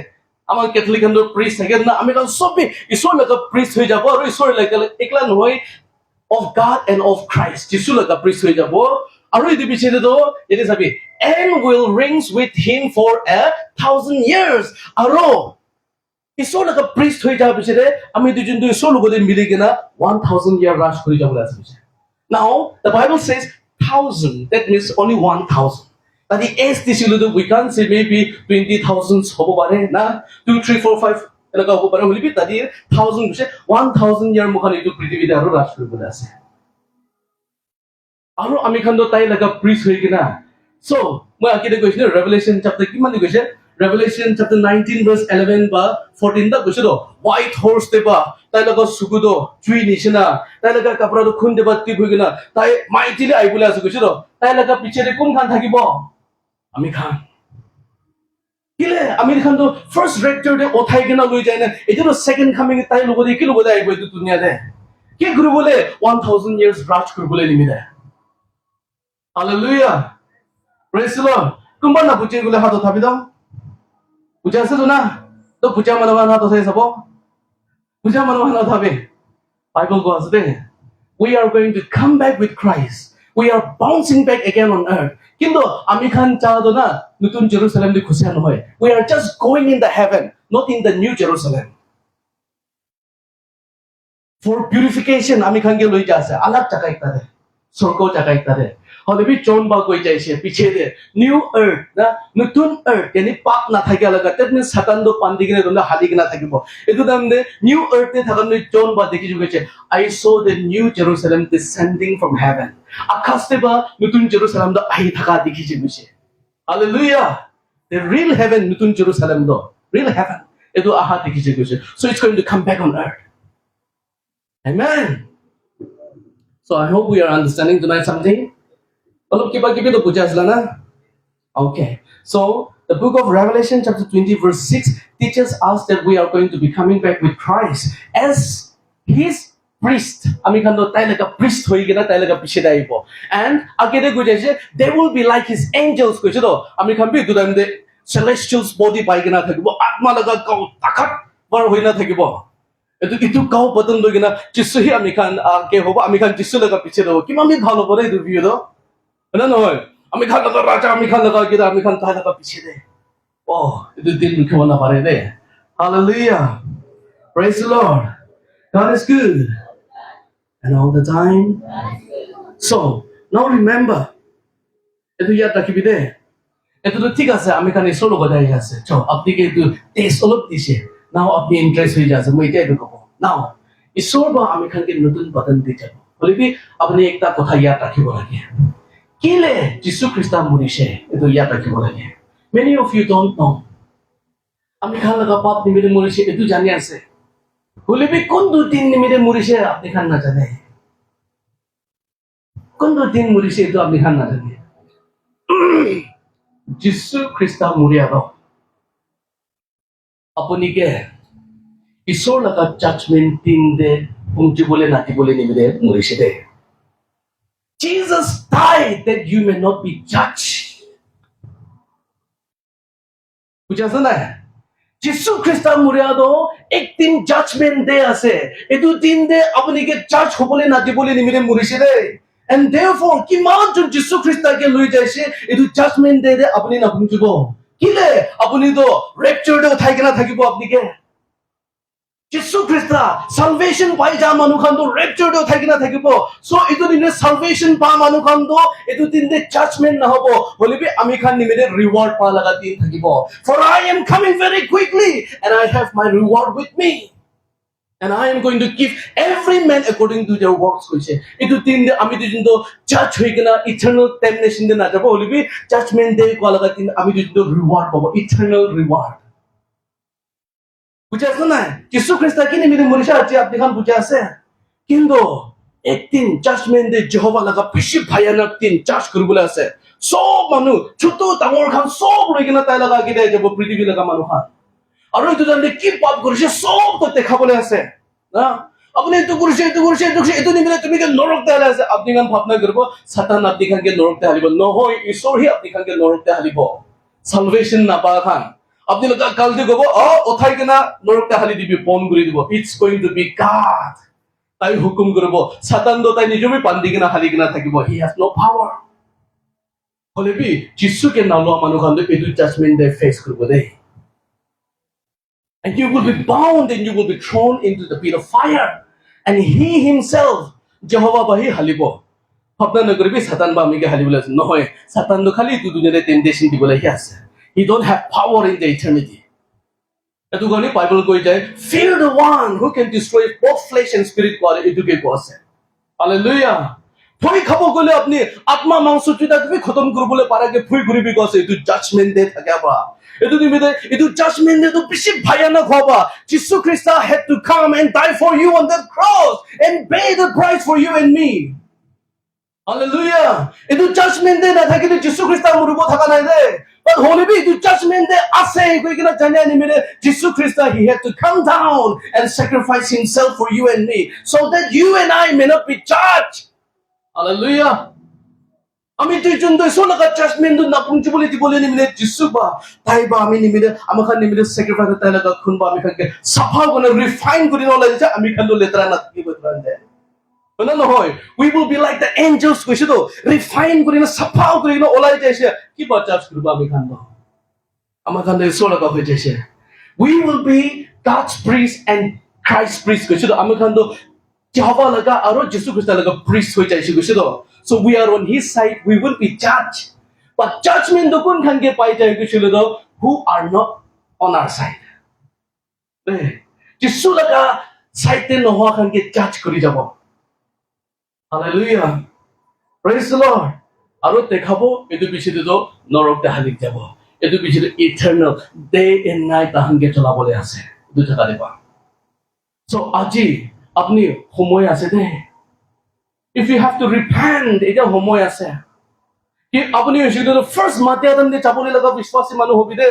আমাৰ কেথলিক খান priest থাকে না আমি খান সবি ঈশ্বৰ লগা priest হৈ যাব আৰু ঈশ্বৰ লগা একলা নহয় of God and of Christ. Jesus like a priest হৈ যাব আৰু এই পিছতে তো এনে চাবি and will reign with him for 1,000 years আৰু ঈশ্বৰ like a priest হৈ যাব পিছতে আমি দুজন দুই ঈশ্বৰ লগতে মিলি কিনা 1,000 year ৰাজ কৰি যাব আছে now the Bible says 1,000 that means only 1,000 but the s দিছিল তো we can say maybe 20,000 হ'ব পাৰে না 2 3 4 5 এনেকা হ'ব পাৰে হলিবি তাদি 1,000 গুছে 1,000 ইয়াৰ মুখান এইটো পৃথিৱীতে আৰু ৰাজ কৰিবলৈ আছে আৰু আমি খান তাই লাগা প্ৰিচ হৈ কিনা সো মই আকিতে কৈছিল ৰেভেলেশন চ্যাপ্টাৰ কিমান কৈছে ৰেভেলেশন চ্যাপ্টাৰ 19 verse 11 বা 14 টা কৈছে তো হোৱাইট হৰ্স দেবা তাই লাগা সুগুদো জুই নিচিনা তাই লাগা কাপড়টো খুন দেবা কি হৈ কিনা তাই মাইটিলে আইবলে আছে কৈছে তো তাই লাগা পিছৰে কোন খান থাকিব আমি খান কিলে আমিৰ খান তো ফাৰ্স্ট ৰেক্টৰ দে ওঠাই কিনা লৈ যায় না এটো সেকেন্ড কামিং তাই লগতে কি লগতে আইব এটো দুনিয়াতে কি কৰিবলে 1,000 years ৰাজ কৰিবলে নিমিলে হালেলুয়া প্ৰেজ দ্য লৰ্ড কোনবা না বুজি গলে হাত উঠাবি দাও বুজি আছে তো না তো বুজা মানুহ হাত উঠাই যাব বুজা মানুহ হাত উঠাবি বাইবেল কোৱা আছে দে we are going to come back with Christ we are bouncing back again on earth কিন্তু আমি খান চাও না নতুন জেরুজালেম দি খুশিয়া নহয় we are just going in the heaven not in the new Jerusalem for purification আমি খান কে লৈ যা আছে আলাগ জায়গা একটা দে স্বর্গ জায়গা একটা দে হলেবি জন বা কই যাইছে পিছে দে নিউ আর্থ না নতুন আর্থ yani পাপ না থাকে লাগা দ্যাট মিন্স সাতান দো পান্দি কিনে দলে হালি কিনা থাকিব এটো দাম দে নিউ আর্থ তে থাকান জন বা দেখি জুগেছে I saw the new Jerusalem descending from heaven আকাশে বা নতুন জেরুজালেম দো আই থাকা দেখি জুগেছে hallelujah the real heaven নতুন জেরুজালেম দো real heaven এটো আহা দেখি জুগেছে so it's going to come back on earth amen so I hope we are understanding tonight something অলপ কিবা কিবি তো বুঝা আসলা না okay so the book of Revelation chapter 20 verse 6 teaches us that we are going to be coming back with Christ as his priest আমি খান তাই লাগা priest হই গিনা তাই লাগা পিছে দাইব and আগেতে কইছে they will be like his angels কইছে তো আমি খান বি দুদাম দে celestials body পাই গিনা থাকিব আত্মা লাগা কাও তাকাত বার হইনা থাকিব itu kau বদন লৈ গিনা যিশু হি আমি খান কে হ'ব আমি খান যিশু লাগা পিছে দাও কিমান আমি ভালো পৰে এই ভিডিও তো না নহয় আমি খান লাগা রাজা আমি খান লাগা গিনা আমি খান তাই লাগা পিছে দে oh itu দিন মুখে না পারে দে hallelujah praise the Lord God is good and all the time So now remember, এইটো ইয়াত ৰাখিবি দে এইটোতো ঠিক আছে আমি কাৰণ ঈশ্বৰৰ লগত আহি আছে চ আপুনি এইটো টেষ্ট অলপ দিছে নাও আপুনি ইণ্টাৰেষ্ট হৈ যাচ্ছে মই এতিয়া এইটো ক'ব নাও ঈশ্বৰ বা আমি খানকে নতুন বাটন দি যাব বলিবি আপুনি একটা কথা ইয়াত ৰাখিব লাগে কেলে যীশু খ্ৰীষ্ট মৰিছে এইটো ইয়াত ৰাখিব লাগে many of you don't know আমি খান লগা পাপ নিমিত্তে মৰিছে এইটো জানি আছে বলিবি কোনটো দিন নিমিত্তে মৰিছে আপুনি খান নাজানে কোনটো দিন মৰিছে এইটো আপুনি খান নাজানে যীশু খ্ৰীষ্ট মৰিয়াব আপুনি কে ঈশ্বৰ লগা জাজমেণ্ট দিন দে পুঞ্জিবলৈ নাটিবলৈ নিমিত্তে মৰিছে দে Jesus died that you may not be judged বুঝা আছে না যীশু খ্ৰীষ্ট মৰিয়াব একদিন জাজমেণ্ট ডে আছে এইটো দিন দে আপুনি কে জাজ হ'বলৈ নাটিবলৈ নিমিত্তে মৰিছে দে And therefore, কিমান জন যীশু খ্ৰীষ্টকে লৈ যাইছে এইটো জাজমেণ্ট ডে দে আপুনি নাপুঞ্জিব কিলে আপুনি তো ৰেপচাৰ দে উঠাই কিনা থাকিব আপুনি কে যীশু খ্ৰীষ্ট সালভেশন পাই যা মানুহ খান তো ৰেপচাৰ দে উঠাই কিনা থাকিব সো এইটো দিনে সালভেশন পা মানুহ খান তো এইটো দিন দে জাজমেণ্ট নহব বলিবি আমি খান নিমিত্তে ৰিৱাৰ্ড পা লগা দিন থাকিব For I am coming very quickly and I have my reward with me And I am going to give every man according to their works. Itu tinde ami dijindo judge hoigena eternal damnation de na jabo holibi judgment day ko alaga tin ami dijindo reward pabo eternal reward. Buja ase na Jesu Christ ki ni mi morisha achi apni khan buja ase kindo ekdin judgment day Jehovah laga bishi bhayanak din judge koribole ase sob manu choto dangor khan sob loigena tai laga ki dai jabo prithvi laga manu khan আৰু এইটো জানলে কি পাপ কৰিছে সব তো দেখাবলৈ আছে না আপুনি এইটো কৰিছে এইটো নিমিলে তুমি কে নৰক দেখালে আছে আপুনি গান ভাবনা কৰিব সাতান আপনি খানকে নৰক দেখালিব নহয় ঈশ্বৰ হি আপনি খানকে নৰক দেখালিব সালভেশন নাপা খান আপনি লগা কালতে গব উঠাই কিনা নৰক দেখালি দিবি পন কৰি দিব it's going to be God তাই হুকুম কৰিব সাতান তো তাই নিজে পান্দি কিনা খালি কিনা থাকিব হি হ্যাজ নো পাৱাৰ হলেবি যিশুকে নালোৱা মানুহ খান এইটো জাজমেণ্ট দে ফেস কৰিব দে And you will be bound and you will be thrown into the pit of fire. And he himself, Jehovah bahi halibo. Bhabna nagribi Satan ba amike halibole ase. Nohoy, Satan no khali tu dunia de temptation dibole hi ase. He don't have power in the eternity. Etu gani Bible koi jai, fear the one who can destroy both flesh and spirit kore etu ke ko ase. Hallelujah. Phoi khabo gole apni atma mangso chuta tu khatam koribole para ke phoi guribi ko ase etu judgment day thakaba. Itu nimite itu judgment itu bishi bhayanak hoba Jesus Christ had to come and die for you on that cross and pay the price for you and me Hallelujah itu judgment day na thakile Jesus Christ muribo thaka nai de but holy be itu judgment day ase koi kina janya nimite Jesus Christ he had to come down and sacrifice himself for you and me so that you and I may not be judged Hallelujah আমি দুইজন দুইজন লগা জাজমেন্ট না পুঞ্জিবলৈ দিবলৈ নিমিলে যিশু বা তাই বা আমি নিমিলে আমাখান নিমিলে স্যাক্রিফাইস তাই লগা খুন বা আমি খানকে সাফা করে রিফাইন করে নলাই যে আমি খান লেতরা না থাকিব তরান দে না নহয় we will be like the angels কইছে তো রিফাইন করে না সাফা করে না ওলাই যাইছে কি বা জাজ করব আমি খান না আমাখান দে সোলকা হই যাইছে we will be God's priest and Christ's priest কইছে তো আমি খান তো Jehovah laga aro Jesus Christ laga priest hoi jaise kise to so we are on his side we will be judged but judgment do kon khan ke pai jai kise to who are not on our side Jesus laga side te no hoa khan ke judge kori jabo hallelujah praise the Lord aro dekhabo etu biche to norok te halik jabo etu biche eternal day and night tahan ke cholabole ase du jaga deba so aji আপনি সময় আছে দে if you have to repent এটা সময় আছে কি আপনি হইছিল ফার্স্ট মাতিয়াদম দে চাবলে লাগা বিশ্বাসী মানুহ হবি দে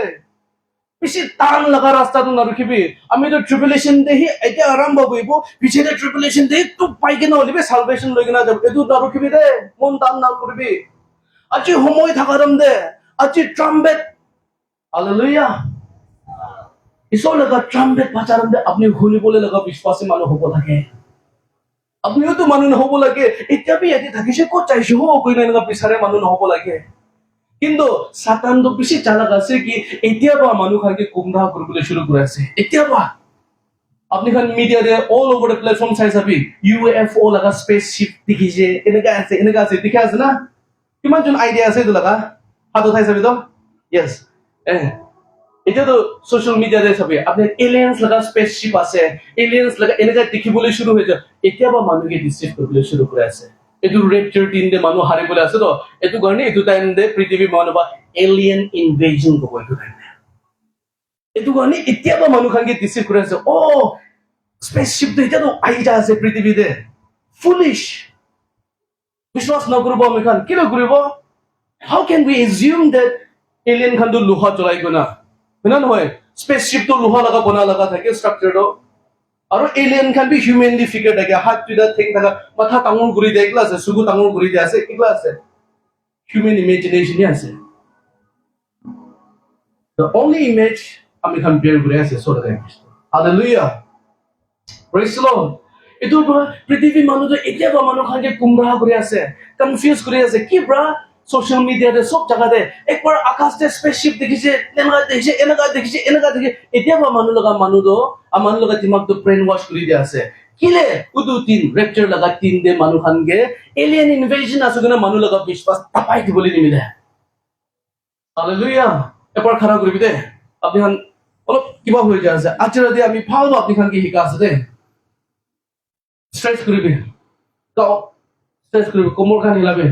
বেশি টান লাগা রাস্তাটো নরখিবি আমি তো ট্রিবুলেশন দে হি এটা আরম্ভ হইব পিছনে ট্রিবুলেশন দে তো পাইকে না হলিবে সালভেশন লইকে না যাব এটো নরখিবি দে মন টান না করবি আজি সময় থাকারম দে আজি ট্রাম্পেট হালেলুয়া ঈশ্বৰ লগা ট্ৰাম্পেট বাজাৰম দে আপুনি শুনিবলৈ লগা বিশ্বাসী মানুহ হ'ব লাগে আপুনিও তো মানুহ নহ'ব লাগে এতিয়া বি এটি থাকিছে ক'ত চাইছো কৈ নাই লগা বিচাৰে মানুহ নহ'ব লাগে কিন্তু সাতান তো বেছি চালাক আছে কি এতিয়া বা মানুহ খাকে গুমৰাহ কৰিবলৈ শুৰু কৰি আছে এতিয়া বা আপনি খান মিডিয়াতে অল ওভার দ্য প্লেটফর্ম চাই চাবি UFO লগা স্পেচশ্বিপ দেখিছে এনেকা আছে দেখে আছে না কিমান জন আইডিয়া আছে এইটো লগা হাতত চাই চাবি তো য়েছ এতিয়াতো ছ'চিয়েল মিডিয়াতে চাবি আপোনাৰ এলিয়েন্স লগা স্পেচশ্বিপ আছে এলিয়েন্স লগা এনেকা দেখিবলৈ শুৰু হৈ যায় এতিয়াবা মানুহে ডিচিভ কৰিবলৈ শুৰু কৰি আছে এইটো ৰেপচাৰ দিনতে মানুহ হাৰিবলৈ আছে তো এইটো কাৰণে এইটো টাইম দে পৃথিৱী মানুহ বা এলিয়েন ইনভেজন ক'ব এইটো টাইম এইটো কাৰণে এতিয়াবা মানুহ খানকে ডিচিভ কৰি আছে স্পেচশ্বিপটো এতিয়াতো আহি যা আছে পৃথিৱীতে ফুলিছ বিশ্বাস নকৰিব আমি খান কি নকৰিব how can we assume that alien খানটো লোহা জ্বলাই গৈ না হয় না নহয় স্পেচশ্বিপটো লোহা লগা বনা লগা থাকে ষ্ট্ৰাকচাৰটো আৰু এলিয়েন খান বি হিউমেনলি ফিগাৰ থাকে হাত দুটা ঠেং থকা মাথা ডাঙৰ কৰি দিয়ে এইগিলা আছে চকু ডাঙৰ কৰি দিয়া আছে এইগিলা আছে হিউমেন ইমেজিনেশ্যনে আছে The only image আমি খান বেৰ কৰি আছে সদায় Hallelujah Praise the Lord এইটো পৃথিৱী মানুহটো এতিয়াবা মানুহ খানকে কুমৰা কৰি আছে কনফিউজ কৰি আছে কি ব্ৰা সোশ্যাল মিডিয়াতে সব জায়গাতে একবার আকাশে স্পেসশিপ দেখিছে এনেকা দেখিছে এতিয়াবা মানুহ লগা মানুহ লগা দিমাগটো ব্ৰেইন ওয়াশ কৰি দিয়া আছে কিলে উদু তিন ৰেপচাৰ লগা তিন দে মানুহ খানকে এলিয়েন ইনভেজন আছে কিনে মানুহ লগা বিশ্বাস তাপাই দিবলৈ নিমিলে Hallelujah এবাৰ খাৰা কৰিবি দে আপুনি খান অলপ কিবা হৈ যায় আছে আজি ৰাতি আমি ভাল আপুনি খান কি শিকা আছে দে স্ট্ৰেচ কৰিবি তো স্ট্ৰেচ কৰিবি কোমৰ খান হিলাবি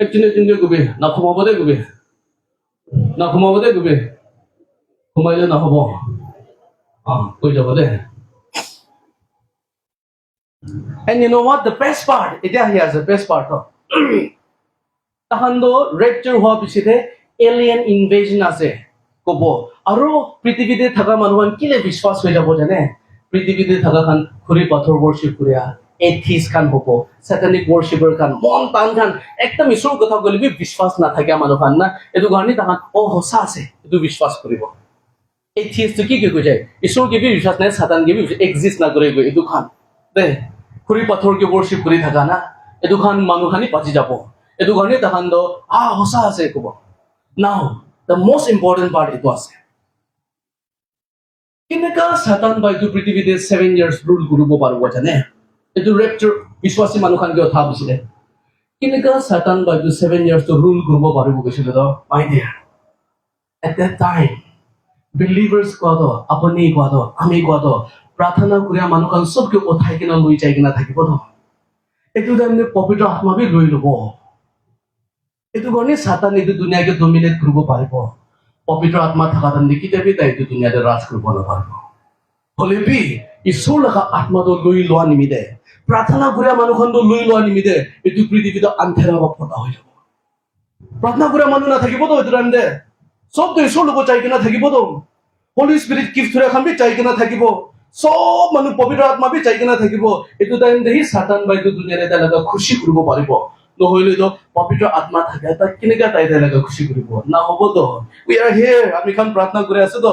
একদিনে গুবি না ঘুমাব দে গুবি ঘুমাইলে নহব কৈ যাব দে And you know what? The best part, এতিয়া আহি আছে best part তাহাndo rapture হোৱা পিছতে alien invasion আছে কব আৰু পৃথিৱীতে থকা মানুহন কিলে বিশ্বাস হৈ যাব জানে পৃথিৱীতে থকা খান খুৰি পাথৰ worship কৰিয়া atheist খান হব satanic worshipper খান মন টান খান একদম ঈশ্বৰ কথা কলিবি বিশ্বাস নাথাকে মানুহ খান না এটো গানি তাহান হসা আছে এটো বিশ্বাস কৰিব atheist কি কৈ যায় ঈশ্বৰ কি বিশ্বাস নাই সাতান কি exist না কৰে এটো খান দে খুৰি পাথৰ কি worship কৰি থাকা না এটো খান মানুহ খানি পাজি যাব এটো গানি তাহান দ হসা আছে কব now the most important part it was কেনেকা সাতান বাইটো পৃথিৱীতে 7 years rule কৰিব পাৰিব জানে এটো ৰেপচাৰ বিশ্বাসী মানুহ খান কথা বুজিলে কেনেকা সাতান বাইটো 7 years to rule কৰিব পাৰিব কৈছিল তো my dear at that time believers কত আপুনি কত আমি কত প্ৰাৰ্থনা কৰি মানুহ খান সবকে উঠাই কিনা লৈ যাই কিনা থাকিব তো এটো টাইমে পবিত্ৰ আত্মা বি লৈ লব এটো কাৰণে সাতান এটো দুনিয়াকে ডমিনেট কৰিব পাৰিব পবিত্ৰ আত্মা থকা তান কিতাবি তাই এটো দুনিয়াতে ৰাজ কৰিব নোৱাৰিব হলেবি ঈশ্বৰ লগা আত্মাটো লৈ লোৱা নিমিতে প্ৰাৰ্থনা কৰি মানুহখনটো লৈ লোৱা নিমিতে এটো পৃথিৱীটো আন্ধাৰ হ'ব ফটা হৈ যাব প্ৰাৰ্থনা কৰি মানুহ নাথাকিব তো এটো টাইমতে সব তো ঈশ্বৰ লগত চাই কিনা থাকিব তো হলি স্পিৰিট গিফ্ট ধৰে খান বি চাই কিনা থাকিব সব মানুহ পবিত্ৰ আত্মা বি চাই কিনা থাকিব এটো টাইমতে হি সাতান বাইটো দুনিয়াৰে তালকা খুশি কৰিব পাৰিব নহলে তো পবিত্ৰ আত্মা থাকে তাক কেনেকা তাই তালকা খুশি কৰিব না হ'ব তো উই আৰ হিয়াৰ আমি খান প্ৰাৰ্থনা কৰি আছো তো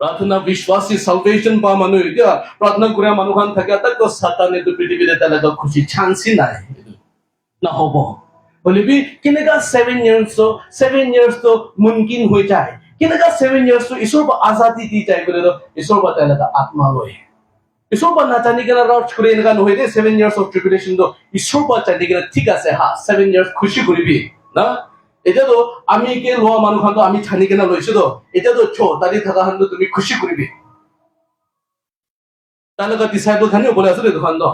প্ৰাৰ্থনা বিশ্বাসী সালভেশন পা মানুহ এতিয়া প্ৰাৰ্থনা কৰি মানুহ খান থাকে তাক সাতানে তো পৃথিৱীতে তালকা খুশি চান্সই নাই না হ'ব বলিবি কেনেকা 7 years তো মুমকিন হৈ যায় কেনেকা 7 years তো ঈশ্বৰ বা আজাদি দি যায় বলে তো ঈশ্বৰ বা তালকা আত্মা লয় ঈশ্বৰ বা নাজানি কেনা ৰাজ কৰি এনেকা নহয় দে 7 years of tribulation তো ঈশ্বৰ বা জানি কেনা ঠিক আছে হা 7 years খুশি কৰিবি না এতিয়াতো আমি কে লোৱা মানুহ খান আমি জানি কেনা লৈছো তো এতিয়াতো তাৰি থকা খান তুমি খুশি কৰিবি তালকা ডিসাইপল খানি বলে আছে দেখুন তো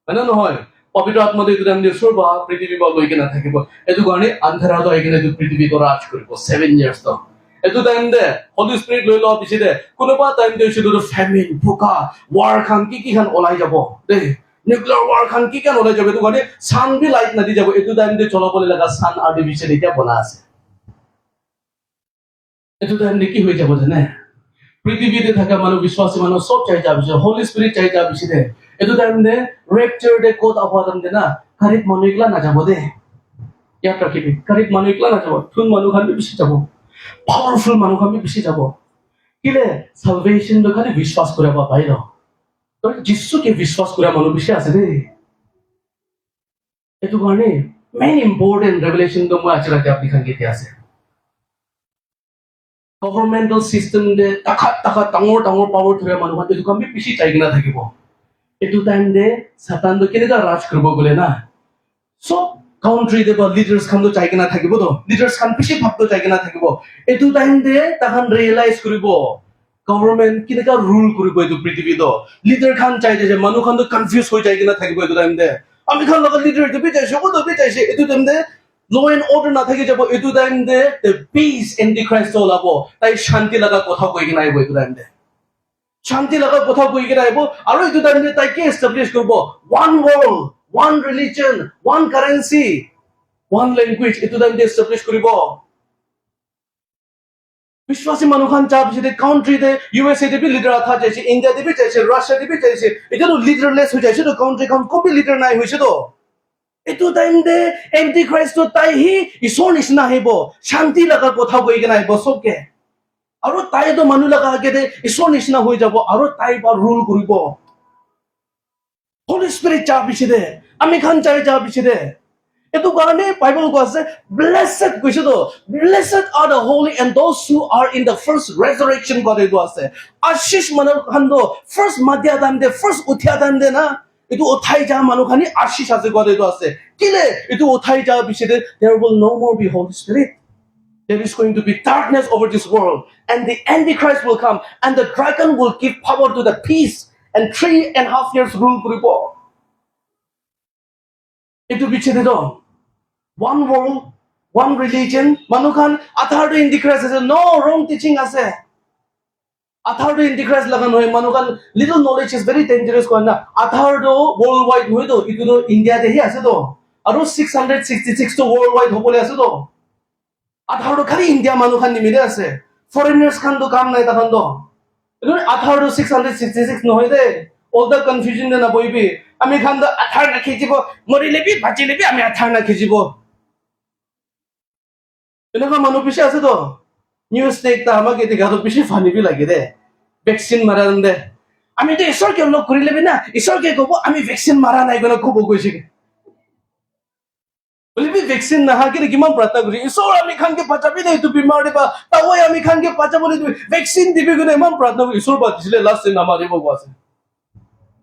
হয় না নহয় পবিত্ৰ আত্মাটো এইটো টাইম ঈশ্বৰ বা পৃথিৱী বা লৈ কিনা থাকিব এইটো কাৰণে আন্ধাৰটো আহি কিনে এইটো পৃথিৱীটো ৰাজ কৰিব 7 years তো এইটো টাইম দে হলি স্পিৰিট লৈ লোৱা পিছতে কোনোবা টাইম দিছিলো ফেমিন ভোকা ৱাৰ খান কি খান ওলাই যাব দেই নিউক্লিয়াৰ ৱাৰ খান কি খান ওলাই যাব এইটো কাৰণে সান বি লাইট নাদি যাব এইটো টাইম দে চলাবলৈ লগা সান আৰ্টিফিচিয়েল এতিয়া বনা আছে এইটো টাইম দে কি হৈ যাব জানে পৃথিৱীতে থকা মানুহ বিশ্বাসী মানুহ সব চাই যাব হলি স্পিৰিট চাই যাব পিছতে এইটো টাইম দে ৰেপচাৰ দে ক'ত আৱাজ দে না কাৰিত মানুহ এগলা নাযাব দে ইয়াত ৰাখিবি কাৰিত মানুহ এগলা নাযাব থুন মানুহ খান বেছি যাব পাৱাৰফুল মানুহ খান বেছি যাব কিলে সালভেশন তো খালি বিশ্বাস কৰিব পাৰিল তই যিশুকে বিশ্বাস কৰা মানুহ বেছি আছে দেই এইটো কাৰণে মেইন ইম্পৰ্টেণ্ট ৰেভেলেশ্যন তো মই আজি ৰাতি আপুনি খান কেতিয়া আছে গভৰ্ণমেণ্টেল চিষ্টেম দে ডাঙৰ ডাঙৰ পাৱাৰ ধৰে মানুহৰ এইটো আমি পিছি চাই কিনা থাকিব এইটো টাইম দে সাতানটো কেনেকুৱা ৰাজ কৰিব গ'লে না সব কাউন্ট্রি দে বা লিডার্স খান তো চাই কিনা থাকিব তো লিডার্স খান পিছি ভাবতো চাই কিনা থাকিব এইটো টাইম দে তাহান ৰিয়েলাইজ কৰিব গভৰ্ণমেণ্ট কেনেকুৱা ৰুল কৰিব এইটো পৃথিৱীত লিডাৰ খান চাই যে মানুহ খান তো কনফিউজ হৈ চাই কিনা থাকিব এইটো টাইম দে আমি খান লগত লিডাৰ এইটো বিচাৰিছে ক'তো বিচাৰিছে এইটো টাইম দে ল এণ্ড অৰ্ডাৰ নাথাকি যাব এইটো টাইম দে পিচ এণ্টিক্ৰাইষ্ট ওলাব তাই শান্তি লগা কথা কৈ কিনা আহিব এইটো টাইম দে শান্তি লগা কথা কৈ কিনা আহিব আৰু এইটো টাইম দে তাই কি এষ্টাব্লিছ কৰিব one world one religion one currency one language এইটো টাইম দে এষ্টাব্লিছ কৰিব বিশ্বাসী মানুহ খান চাপ পিছতে কাউন্ট্রিতে ইউএসএ দে বি লিডার আথা যাইছে ইন্ডিয়া দে বি যাইছে রাশিয়া দে বি যাইছে এটা তো লিডারলেস হৈ যাইছে তো কাউন্ট্রি খান কপি লিডার নাই হৈছে তো এইটো টাইম দে এন্টিক্রাইষ্ট তো তাই হি ঈশ্বৰ নিচিনা আহিব শান্তি লগা কথা কৈ কিনে আহিব চবকে আৰু তাই তো মানুহ লগা আগে দে ঈশ্বৰ নিচিনা হৈ যাব আৰু তাই বা ৰুল কৰিব হোলি স্পিৰিট চাপ পিছতে আমি খান চাই চাপ পিছতে এইটো কাৰণে বাইবেল কৈ আছে ব্লেসড কৈছে তো blessed are the holy and those who are in the first resurrection God এইটো আছে আশিষ মানুহ খান তো ফাৰ্ষ্ট মাতিয়া টাইম দে ফাৰ্ষ্ট উঠিয়া টাইম দে না এইটো উঠাই যা মানুহ খানি আশিষ আছে গড এইটো আছে কিলে এইটো উঠাই যা পিছতে there will no more be Holy Spirit there is going to be darkness over this world and the antichrist will come and the dragon will give power to the peace and 3.5 years rule কৰিব এইটো পিছতে তো one world one religion মানুহ খান আধাৰটো এণ্টিক্ৰাইষ্ট আছে no wrong teaching আছে আধাৰটো এণ্টিক্ৰাইষ্ট লগা নহয় মানুহ খান little knowledge is very dangerous কয় না আধাৰটো ৱৰ্ল্ড ৱাইড নহয় তো এইটো ইণ্ডিয়াতেহে আছে তো আৰু 666 টো ৱৰ্ল্ড ৱাইড হ'বলৈ আছে তো আধাৰটো খালি ইণ্ডিয়া মানুহ খান নিমিলে আছে ফৰেনাৰ্ছ খান তো কাম নাই তাহান তো আধাৰটো 666 নহয় দে all the confusion দে নবইবি আমি খান তো আধাৰ নাখিজিব মৰিলেবি বাচিলেবি আমি আধাৰ নাখিজিব এনেকুৱা মানুহ পিছে আছে তো নিউজ দেখতা আমাকে দেখাতো পিছে ফানিবি লাগে দে ভেকচিন মাৰান দে আমি তো ঈশ্বৰকে লগ কৰি লেবি না ঈশ্বৰকে ক'ব আমি ভেকচিন মাৰা নাই গ'লে ক'ব গৈছে বলিবি ভেকচিন নাহাকে কিমান প্ৰাৰ্থনা কৰিছে ঈশ্বৰ আমি খানকে বাচাবি দে এইটো বেমাৰ দিবা তাই আমি খানকে বাচাবলৈ দিবি ভেকচিন দিবি গ'লে ইমান প্ৰাৰ্থনা কৰি ঈশ্বৰ বাচিছিলে লাষ্ট দিন নামাৰিব আছে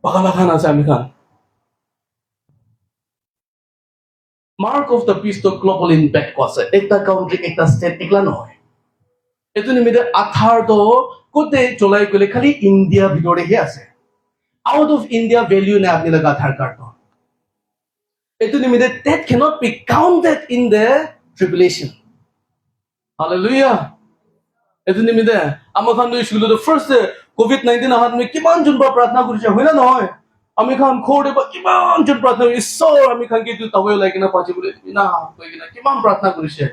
বাগালা খান আছে আমি খান মাৰ্ক অফ দ্য পিচ তো গ্লোবাল ইম্পেক্ট আছে একটা কাউন্ট্ৰি একটা স্টেট এগুলা নহয় এইটো নিমিত্তে আধাৰটো কোতে চলাই গ'লে খালি ইণ্ডিয়া ভিতৰেহে আছে আউট অফ ইণ্ডিয়া ভেলিউ নাই আপুনি লগা আধাৰ কাৰ্ডটো এইটো নিমিত্তে that cannot be counted in the tribulation hallelujah এইটো নিমিত্তে আমাৰ খান স্কুলত ফাৰ্ষ্ট কোভিড-19 আহাত আমি কিমান জনবাৰ প্ৰাৰ্থনা কৰিছে হয় না নহয় আমি খান খোৰে বা কিমান জন প্ৰাৰ্থনা ঈশ্বৰ আমি খান কিন্তু তাৱে ওলাই কিনা পাচিবলৈ না কৈ কিনা কিমান প্ৰাৰ্থনা কৰিছে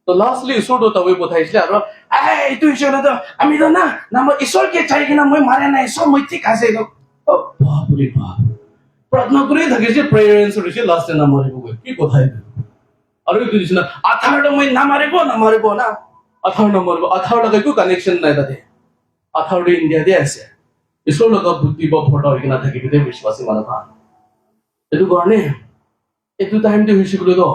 তো লাষ্টলি ঈশ্বৰটো তাৱে পঠাইছিলে আৰু এইটো ঈশ্বৰ আমি না নাম ঈশ্বৰকে চাই কিনা মই মাৰে নাই ঈশ্বৰ মই ঠিক আছে বাপৰে বাপ প্ৰাৰ্থনা কৰি থাকিছে প্ৰেয়াৰ এনচাৰ হৈছে লাষ্ট নামাৰিব কি কথা এইটো আৰু এইটো দিছে না আধাৰটো মই নামাৰিব না আধাৰ নামাৰিব আধাৰ লগত একো কানেকশ্যন নাই তাতে আধাৰটো ইণ্ডিয়াতে আছে ঈশ্বৰ লগত বুদ্ধি বা ফটো হৈ কিনা থাকিবি দে বিশ্বাসী মানুহ এইটো কাৰণে এইটো টাইমটো হৈছে বোলে তো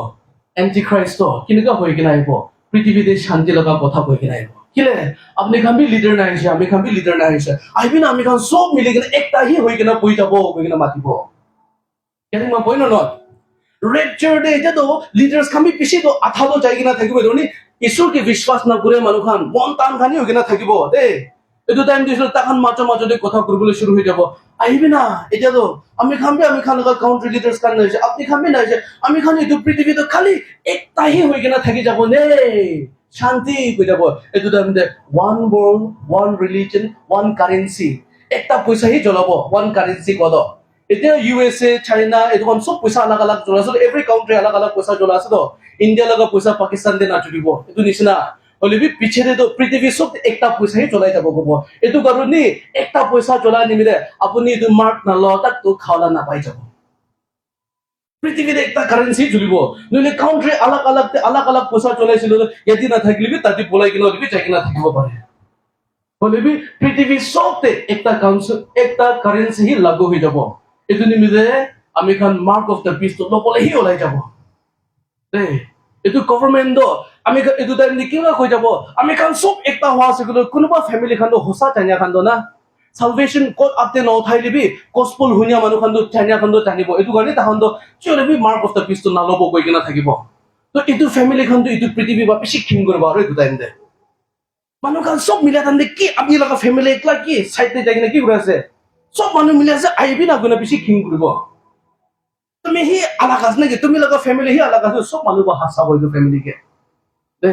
এণ্টিক্ৰাইষ্ট কেনেকুৱা হৈ কিনা আহিব পৃথিৱীতে শান্তি লগা কথা কৈ কিনা আহিব কিলে আপুনি খান বি লিডাৰ নাই আহিছে আমি খান বি লিডাৰ নাই আহিছে আহিবি না আমি খান চব মিলি কিনে একটাহি হৈ কিনা বহি যাব কৈ কিনা মাতিব কেনে মই বহি নহয় ৰেপচাৰ দে এতিয়াতো লিডাৰ্ছ খান বি পিছে তো আঠালো যাই কিনা থাকিব ধৰণি ঈশ্বৰকে বিশ্বাস নকৰে মানুহ খান মন টান খানি হৈ কিনা থাকিব দেই এইটো টাইম দিছিল তাহান মাজতে কথা কৰিবলৈ শুৰু হৈ যাব আহিবি না এতিয়াতো আমি খান লগা কাউন্ট্ৰি লিডাৰ্ছ খান নাইছে আপুনি খান বি নাইছে আমি খান এইটো পৃথিৱীতো খালি একটাহি হৈ কিনা থাকি যাব নে শান্তি হৈ যাব এইটো time day one world one religion one currency একটা পইচাহি জ্বলাব ওৱান কাৰেঞ্চি কদ এতিয়া ইউএসএ চাইনা এইখন সব পইচা আলাগ আলাগ জ্বলা আছে এভৰি কাউন্ট্রি আলাগ আলাগ পইচা জ্বলা আছে তো ইণ্ডিয়া লগা পইচা পাকিস্তান দে নাচুৰিব এইটো নিচিনা হলিবি পিছতে তো পৃথিৱী সব একটা পইচাহি জ্বলাই যাব ক'ব এইটো কাৰণে একটা পইচা জ্বলাই নিমিলে আপুনি এইটো মাৰ্ক নাল তাক তো খাওলা নাপাই যাব পৃথিৱীতে একটা কাৰেঞ্চি জ্বলিব নহলে কাউন্ট্রি আলাগ আলাগ পইচা জ্বলাইছিল ইয়াতে নাথাকিলে তাতে পলাই কিনে দিবি যাই কিনা থাকিব পাৰে হলিবি পৃথিৱী সবতে একটা কাৰেঞ্চি হি লাগু হৈ যাব এইটো নিমিলে আমি খান মাৰ্ক অফ দ্য বিষ্ট ল'বলৈহি ওলাই যাব দেই এইটো গভৰ্ণমেণ্ট আমি এইটো টাইম নি কিবা কৈ যাব আমি কান সব একটা হওয়া আছে কিন্তু কোনোবা ফ্যামিলি খান হোসা টানিয়া খান না সালভেশন কোড আপতে নথাই দিবি গসপল হুনিয়া মানুহ খান টানিয়া খান টানিব এইটো কাৰণে তাহান চিয়ৰবি মাৰ্ক অফ দ্য পিছটো নালব কৈ কিনা থাকিব তো এইটো ফ্যামিলি খান এইটো পৃথিৱী বা বেছি খিং কৰিব আৰু এইটো টাইম দে মানুহ খান সব মিলা তান কি আপনি লগা ফ্যামিলি একলা কি সাইড যাই কিনা কি কৰি আছে সব মানুহ মিলি আছে আহিবি না গুনা বেছি খিং কৰিব তুমি হি আলাগ আছে নেকি তুমি লগা ফ্যামিলি হি আলাগ আছে সব মানুহ হাসা বইতো ফ্যামিলিকে দে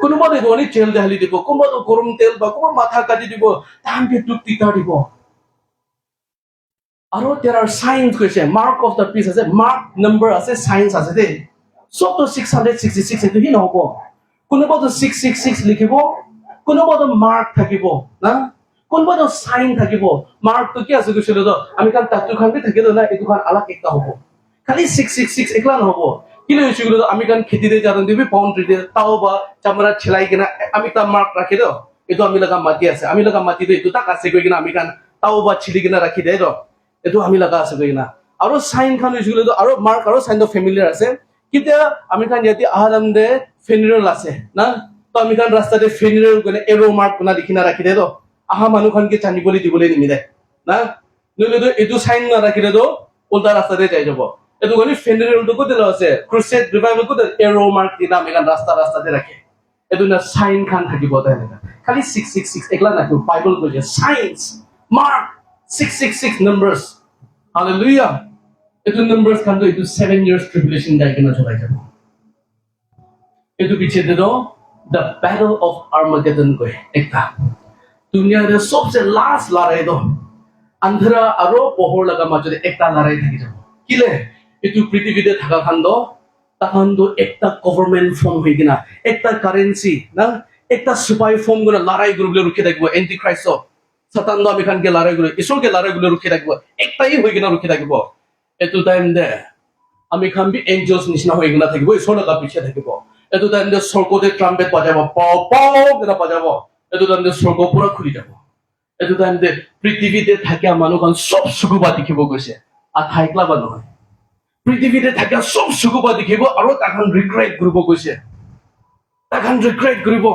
কোনোবা দেখো অনেক তেল ঢালি দিব কোনোবা তো গরম তেল বা কোনোবা মাথা কাটি দিব তাহাঁতে তোক টিকা দিব আৰু there are signs কৈছে মাৰ্ক অফ দ্য পিস আছে মাৰ্ক নম্বৰ আছে সাইন্স আছে দে সব তো 666 এটো হি নহব কোনোবা তো 666 লিখিব কোনোবা তো মাৰ্ক থাকিব না কোনোবা তো সাইন থাকিব মাৰ্ক তো কি আছে কৈছিল তো আমি কাল তাতু খান থাকিল না এটো খান আলাগ একটা হ'ব খালি 666 একলা নহব কিলে হইছিল আমি কান খেতিতে জান দিবি বাউন্ডারিতে তাও বা চামড়া ছেলাই কিনা আমি তা মার্ক রাখি দাও এটো আমি লাগা মাটি আছে আমি লাগা মাটি দে এটো তাক আছে কই কিনা আমি কান তাও বা ছিলি কিনা রাখি দে দাও এটো আমি লাগা আছে কই কিনা আৰু সাইন খান হইছিল আৰু মাৰ্ক আৰু সাইন অফ ফ্যামিলিয়ার আছে কিতিয়া আমি কান ইয়াতি আহারাম দে ফেনারেল আছে না তো আমি কান রাস্তাতে ফেনারেল গনে এরো মার্ক কোনা লিখিনা রাখি দে দাও আহা মানুহ খান কি চানি বলি দিবলে নিমি দে না নইলে এটো সাইন না রাখি দে দাও উল্টা রাস্তাতে যাই যাব এটো গনি ফেনারেল তো কত আছে ক্রুসেড রিভাইভাল কত এরো মার্ক দিনা আমি কান রাস্তাতে রাখে এটো না সাইন খান থাকিব তাই না খালি 666 একলা না বাইবেল কইছে সাইন্স মার্ক 666 নাম্বারস হালেলুয়া এটো নাম্বারস খান তো এটো 7 ইয়ার্স ট্রিবুলেশন যাই কিনা চলাই যাব এটো পিছে দে দো দ্য ব্যাটল অফ আর্মাগেডন কই একটা দুনিয়ার সবচেয়ে লাস্ট লড়াই দো আন্ধারা আৰু পোহৰ লগা মাজতে একটা লড়াই থাকি যাব কিলে এটো পৃথিবীতে থাকা খান্দ তাহান্দ একটা গভর্নমেন্ট ফর্ম হই কিনা একটা কারেন্সি না একটা সুপাই ফর্ম গুলো লড়াই গুলো রুখে থাকবো এন্টি ক্রাইস্ট সাতান আমি খানকে লড়াই গুলো ঈশ্বরকে লড়াই গুলো রুখে থাকবো একটাই হই কিনা রুখে থাকবো এটো টাইম দে আমি খান বি এঞ্জেলস নিচিনা হই কিনা থাকবো ঈশ্বর লগা পিছে থাকিব এটো টাইম দে স্বর্গতে ট্রাম্পেট বাজাব পাও পাও কিনা বাজাব এটো টাইম দে স্বর্গ পুরা খুলি যাব এটো টাইম দে পৃথিবীতে থাকিয়া মানুহ খান সব সুখবা দেখিব গৈছে আর থাইকলা বা নহয় পৃথিবীতে থাকিয়া সব সুখবা দেখিব আৰু তাখান ৰিগ্ৰেট কৰিব গৈছে তাখান ৰিগ্ৰেট কৰিব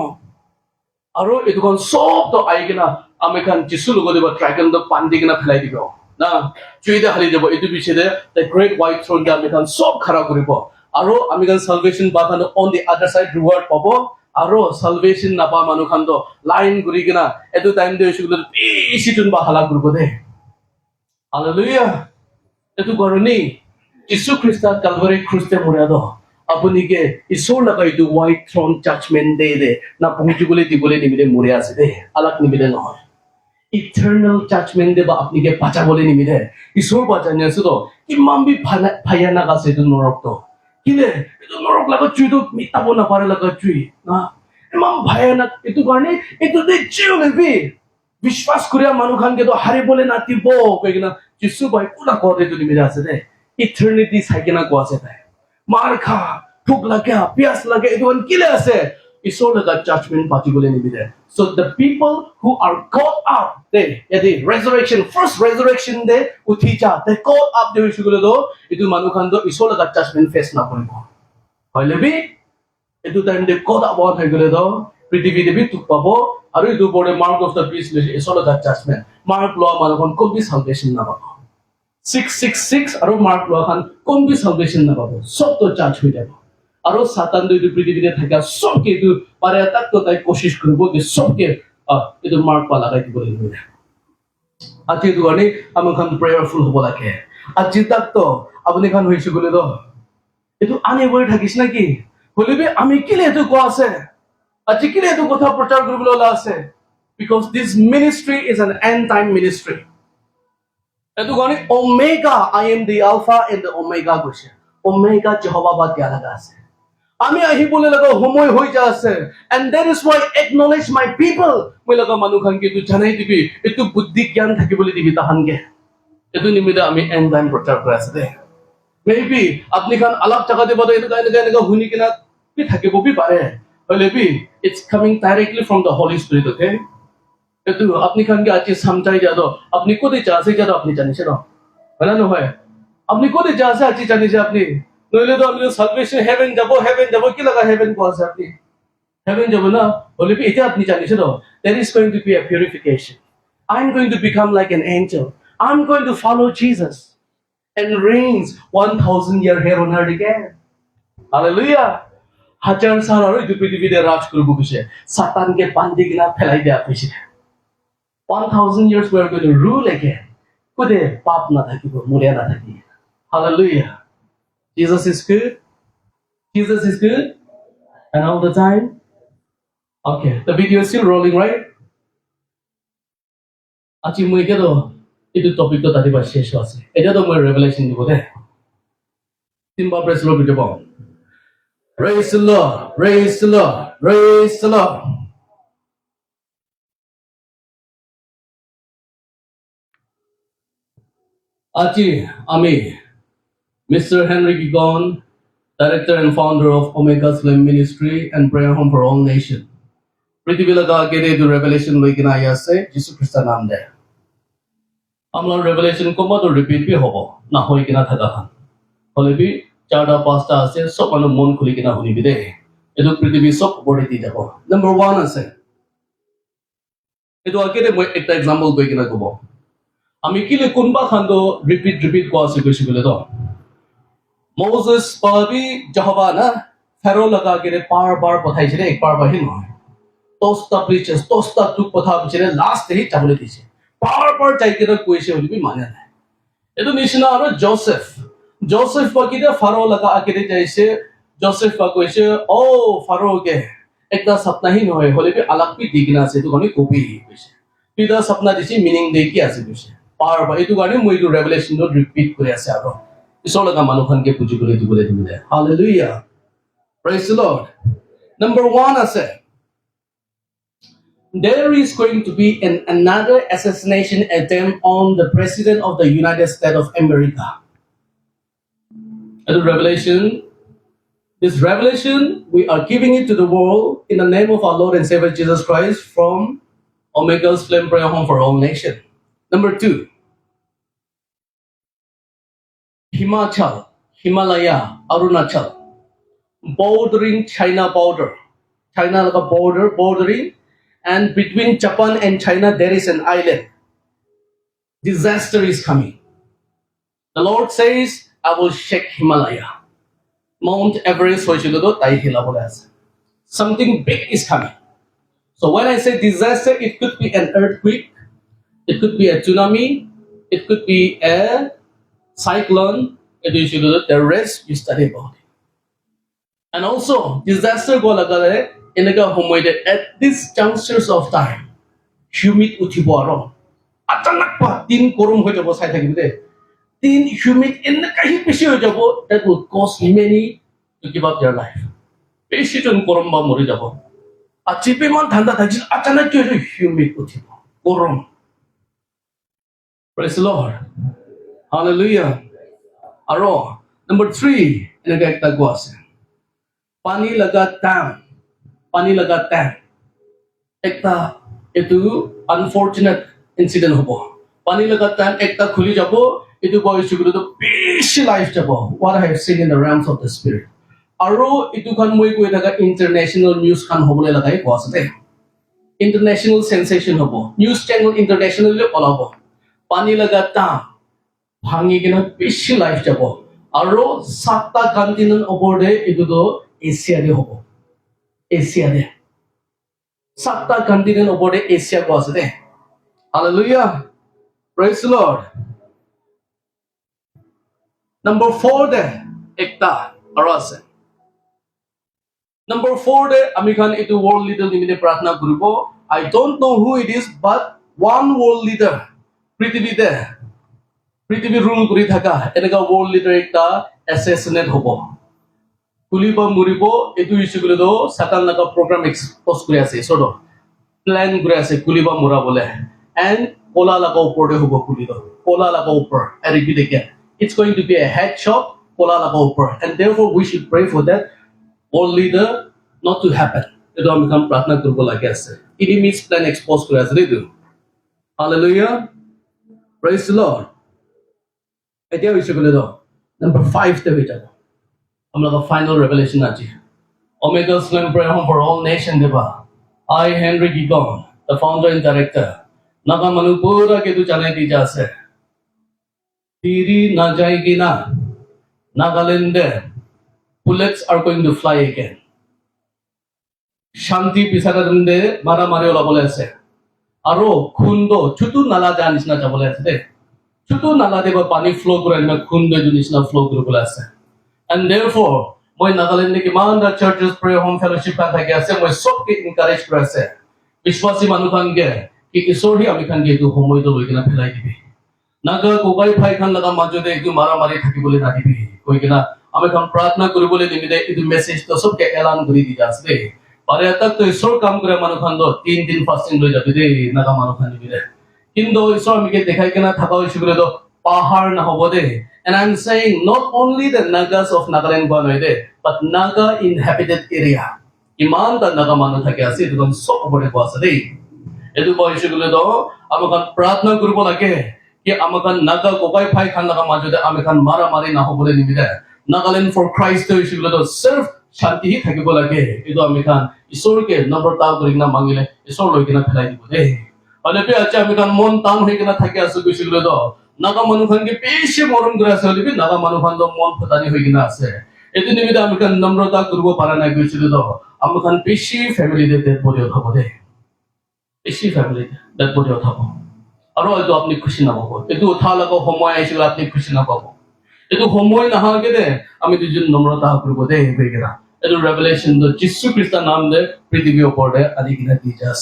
আৰু এটোখন সব তো আই কিনা আমি খান যিছু লগত দিব ট্ৰাইকেল তো পান্দি কিনা ফেলাই দিব না চুইদা হালি যাব এটো পিছে দে দ্য গ্ৰেট হোৱাইট থ্ৰোন দে আমি খান সব খাৰা কৰিব আৰু আমি খান সালভেশন বাথান অন দি আদাৰ সাইড ৰিৱাৰ্ড পাব আৰু সালভেশন নাপা মানুহ খান তো লাইন ঘুৰি কিনা এটো টাইম দে হইছিল বেছি তুনবা হালা কৰিব দে হালেলুয়া এটো গৰণী যিশু খ্রিস্ট কালভারি ক্রুসে মরিয়াদ আপনিকে ঈশ্বর লাগা এইটো হোয়াইট থ্রোন জাজমেন্ট দে দে না পৌঁছিবলে দিবলে নিমিলে মরে আছে দে আলাক নিমিলে নহয় ইটারনাল জাজমেন্ট দে বা আপনিকে বাঁচাবলে নিমিলে ঈশ্বর বাঁচানি আছে তো ইমান বি ভায়ানাক আছে এইটো নরক তো কিলে এইটো নরক লাগা চুইটো মিটাব নাপারে লাগা চুই না ইমান ভায়ানাক এইটো কাৰণে এইটো দে জিও নেবি বিশ্বাস করিয়া মানুহ খানকে তো হারিবলে নাতিব কই কিনা যিশু ভাই কোনা কত এইটো নিমিলে আছে দে eternity সাইকেনা কোয়াছে তাই মার খা ভুক লাগে পিয়াস লাগে এগুলো কিলে আছে ঈশ্বর লগা জাজমেন্ট পাতি বলে নিবিদে so the people who are caught up they the resurrection first resurrection day উঠি যা they caught up they হইছিল তো এটো মানুহ খান তো ঈশ্বর লগা জাজমেন্ট ফেস না কৰিব হইলেবি এটো টাইম দে caught up হৈ গলে তো পৃথিবীতে বি তুক পাব আৰু এটো বড় মার্ক অফ দা পিস লৈছে ঈশ্বর লগা জাজমেন্ট মার্ক ল মানুহখন কবি সালভেশন না পাব 666 আৰু মার্ক ল খান কবি সালভেশন না পাব সব তো জাজ হৈ যাব আৰু সাতান দুই পৃথিবীতে থাকা সবকে এটো পারে তাক তো তাই কোশিশ করব যে সবকে এটো মার্ক পা লাগাই দিব লাগিব আজি এটো কাৰণে আমি খান প্ৰেয়াৰফুল হ'ব লাগে আজি তাক তো আপুনি খান হইছে গলে তো এটো আনে বই থাকিস নাকি বলিবি আমি কিলে এটো কোৱা আছে আজি কিলে এটো কথা প্ৰচাৰ কৰিবলৈ ওলা আছে because this ministry is an end time ministry এটো কাৰণে omega I am the alpha and the omega কৈছে omega jehovah বা দিয়া লাগা আছে আমি আহিবলে লাগা সময় হৈ যা আছে and that is why acknowledge my people মই লাগা মানুহ খানকে তু জানাই দিবি এটো বুদ্ধি জ্ঞান থাকিবলৈ দিবি তাহানকে এটো নিমিতে আমি end time প্ৰচাৰ কৰি আছে দে maybe আপনি খান আলাপ টাকা দেব এটো এনেকা হুনি কিনা কি থাকিব বি পাৰে হলেবি it's coming directly from the holy spirit okay এটো আপনি খানকে আজি সমঝাই যা দো আপনি কোতে যা আছে যা আপনি জানিছে না হয় না নহয় আপনি কোতে যা আছে আজি জানিছে আপনি নইলে তো আমি সালভেশন হেভেন যাব কি লাগা হেভেন কো আছে আপনি হেভেন যাব না বলে কি এটা আপনি জানিছেন তো there is going to be a purification. I'm going to become like an angel. I'm going to follow Jesus and reigns 1,000 year here on earth again. Hallelujah. হাজার সাল আর এই পৃথিবীতে রাজ করব কিসে সাতানকে বান্ধি কিনা ফেলাই দেয়া হয়েছে 1,000 years we are going to rule again. কোদে পাপ না থাকিব মরিয়া না থাকি Hallelujah. Jesus is good. Jesus is good. And all the time. Okay, the video is still rolling, right? আজি মই এতিয়াতো এইটো টপিকটো তাতে বা শেষ আছে এতিয়াতো মই ৰেভেলেশ্যন দিব দে তিনবাৰ প্ৰেছ ল ভিডিঅ' পাওঁ Praise the Lord, praise the Lord, praise the Lord. আজি আমি Mr. Henry Gigon, Director and Founder of Omega Slim Ministry and Prayer Home for All Nations. পৃথিবী লগা আগে এইটো ৰেভেলেশ্যন লৈ কিনে আহি আছে যীশু খ্ৰীষ্টৰ নাম দে আমাৰ ৰেভেলেশ্যন কোনোবাটো ৰিপিট বি হ'ব না হৈ কিনা থকা খান হ'লে বি চাৰিটা পাঁচটা আছে চব মানুহ মন খুলি কিনা শুনিবি দেই এইটো পৃথিৱী চব ওপৰতে দি যাব নম্বৰ 1 আছে এইটো আগে মই একটা এক্সাম্পল কৈ কিনা ক'ব আমি কিলে কোনবা খানটো ৰিপিট কোৱা আছে কৈছে বোলে তো Moses পাবি যহবা না ফেৰো লগা কেনে পাৰ পঠাইছিলে একবাৰ বাহি নহয় দহটা প্ৰিচাৰ্ছ দহটা টুক কথা কৈছিলে লাষ্ট হে যাবলৈ দিছে পাৰ যাই কিনে কৈছে বুলি মানে নাই এইটো নিচিনা আৰু জোসেফ বাকিতে ফাৰো লগা আগে যাইছে জোসেফ বা কৈছে অ ফাৰোকে একটা সপ্তাহি নহয় হলে বি আলাপ বি দি কিনা আছে এইটো কাৰণে কপি কৈছে দুটা সপ্তাহ দিছে মিনিং দে কি আছে কৈছে পাৰ এইটো কাৰণে মই এইটো ৰেভেলেশ্যনত ৰিপিট কৰি আছে আৰু ঈশ্বৰ লগা মানুহখনকে বুজিবলৈ দিবলৈ দিলে hallelujah praise the lord number 1 আছে There is going to be another assassination attempt on the President of the United States of America. And this revelation, we are giving it to the world in the name of our Lord and Savior Jesus Christ from Omega's Flame Prayer Home for All Nations. Number 2, Himalaya, Arunachal, bordering China border. China like a bordering. And between Japan and China, there is an island. Disaster is coming. The Lord says, I will shake Himalaya. Mount Everest, something big is coming. So when I say disaster, it could be an earthquake, it could be a tsunami, it could be a cyclone. The rest you study about it. And also, disaster go like at these junctures of time, humid uthibo aro achanak pa tin korum hoy jabo sai thakibe de tin humid kahi beshi hoy jabo that will cause many to give up their life beshi jon korum ba mori jabo achipe man thanda thakil achanak ki hoy humid uthibo korum praise the Lord hallelujah aro number 3 enaka ekta go ase pani laga tank একটা এটো আনফরচুনেট ইনসিডেন্ট হবো পানি লাগা টাইম একটা খুলি যাব এটো বয়সগুলো তো বেশি লাইফ যাব what I have seen in the realms of the spirit আৰু এটো খান মই কৈ থাকা ইন্টাৰন্যাশনাল নিউজ খান হবলে লাগাই কোৱাছে ইন্টাৰন্যাশনাল সেন্সেশন হবো নিউজ চ্যানেল ইন্টাৰন্যাশনালি ওলাব পানি লাগা টাইম ভাঙি কিনা বেশি লাইফ যাব আৰু 7টা কন্টিনেন্ট ওপৰতে এটো তো এছিয়াতে হবো এছিয়াতে 7টা কন্টিনেন্ট ওপৰতে এছিয়া কো আছে দে Hallelujah. Praise the Lord. Number 4 de ekta aro ase. Number 4 de ami khan etu world leader nimite pratna koribo. I don't know who it is but one world leader পৃথিবী rule kori thaka enaka world leader ekta assassinate hobo. Kuliba muribo etu issue kole do satan laga program expose kori ase sodo. Plan kori ase kuliba mura bole. And Kola laga upor de hobo kulido. Kola laga upor. I repeat again. It's going to be a headshot. Kola laga upor. And therefore we should pray for that world leader not to happen. Eto ami kan pratna korbo lagi ase. Enemy's plan expose kori ase redo. Hallelujah. Praise the Lord. Etia issue kole do. Number 5 te hoi jabo. আমরা ফাইনাল রেভেলেশন আছে Omega Slam Prayer Home for All Nation deba I Henry Gigong the founder and director naga manupura ke tu janai di jase tiri na jayegi na Nagaland bullets are going to fly again shanti pisaradunde mara mari ola bole ase aro khundo chutu nala janis na jabole ase de chutu nala deba pani flow kore na khundo junis na flow kore bole ase and therefore মই নাগালেণ্ড কিমান চাৰ্চেছ প্ৰেয়াৰ হোম ফেলোশ্বিপ কান থাকি আছে মই সবকে এনকাৰেজ কৰি আছে বিশ্বাসী মানুহখানকে কি ঈশ্বৰহি আমি খান এইটো সময়টো লৈ কিনা ফেলাই দিবি নাগা কোকাই ভাই খান লগা মাজতে এইটো মাৰা মাৰি থাকিবলৈ নাদিবি কৈ কিনা আমি খান প্ৰাৰ্থনা কৰিবলৈ নিমিতে এইটো মেছেজটো সবকে এলান কৰি দি আছে পাৰে তাক তো ঈশ্বৰ কাম কৰে মানুহখান তো 3 দিন ফাস্টিং লৈ যাবি দেই নাগা মানুহখান নিবিলে কিন্তু ঈশ্বৰ আমি দেখাই কিনা থাকা হৈছে বুলি তো পাহাৰ না হ'ব দে And I'm saying not only the Nagas of Nagaland Guanoide, but Naga inhabited area. Iman ta Naga manu thake ase etu kon sob bore ko ase dei. Etu boishe gule do amakan pratna koribo lage ki amakan Naga kokai phai khan laga majode amakan mara mari na hobole nimide. Nagaland for Christ to ishe gule do sirf shanti hi thakibo lage. Etu amakan isor ke nabrata korina mangile isor loi kina phelai dibo dei. Ane pe acha amakan mon tan hoi kina thake ase ishe gule do Naga মানুহখানকে বেশি মৰম কৰি আছে হলিবি নাগা মানুহখান মন ফটানি হৈ কিনা আছে এটি নিমিত্তে আমি কান নম্ৰতা কৰিব পাৰা নাই গৈছিল তো আমি কান বেশি ফ্যামিলি ডেট বডি উঠাব দে বেশি ফ্যামিলি ডেট বডি উঠাব আৰু হয়তো আপনি খুশি নাপাব এটো উঠা লাগা সময় আইছিল আপনি খুশি নাপাব এটো সময় নাহাকে দে আমি দুজন নম্ৰতা কৰিব দে হৈ কিনা এটো ৰেভেলেশন যিশু খ্ৰীষ্টৰ নাম দে পৃথিৱীৰ ওপৰতে আদি কিনা দি আছে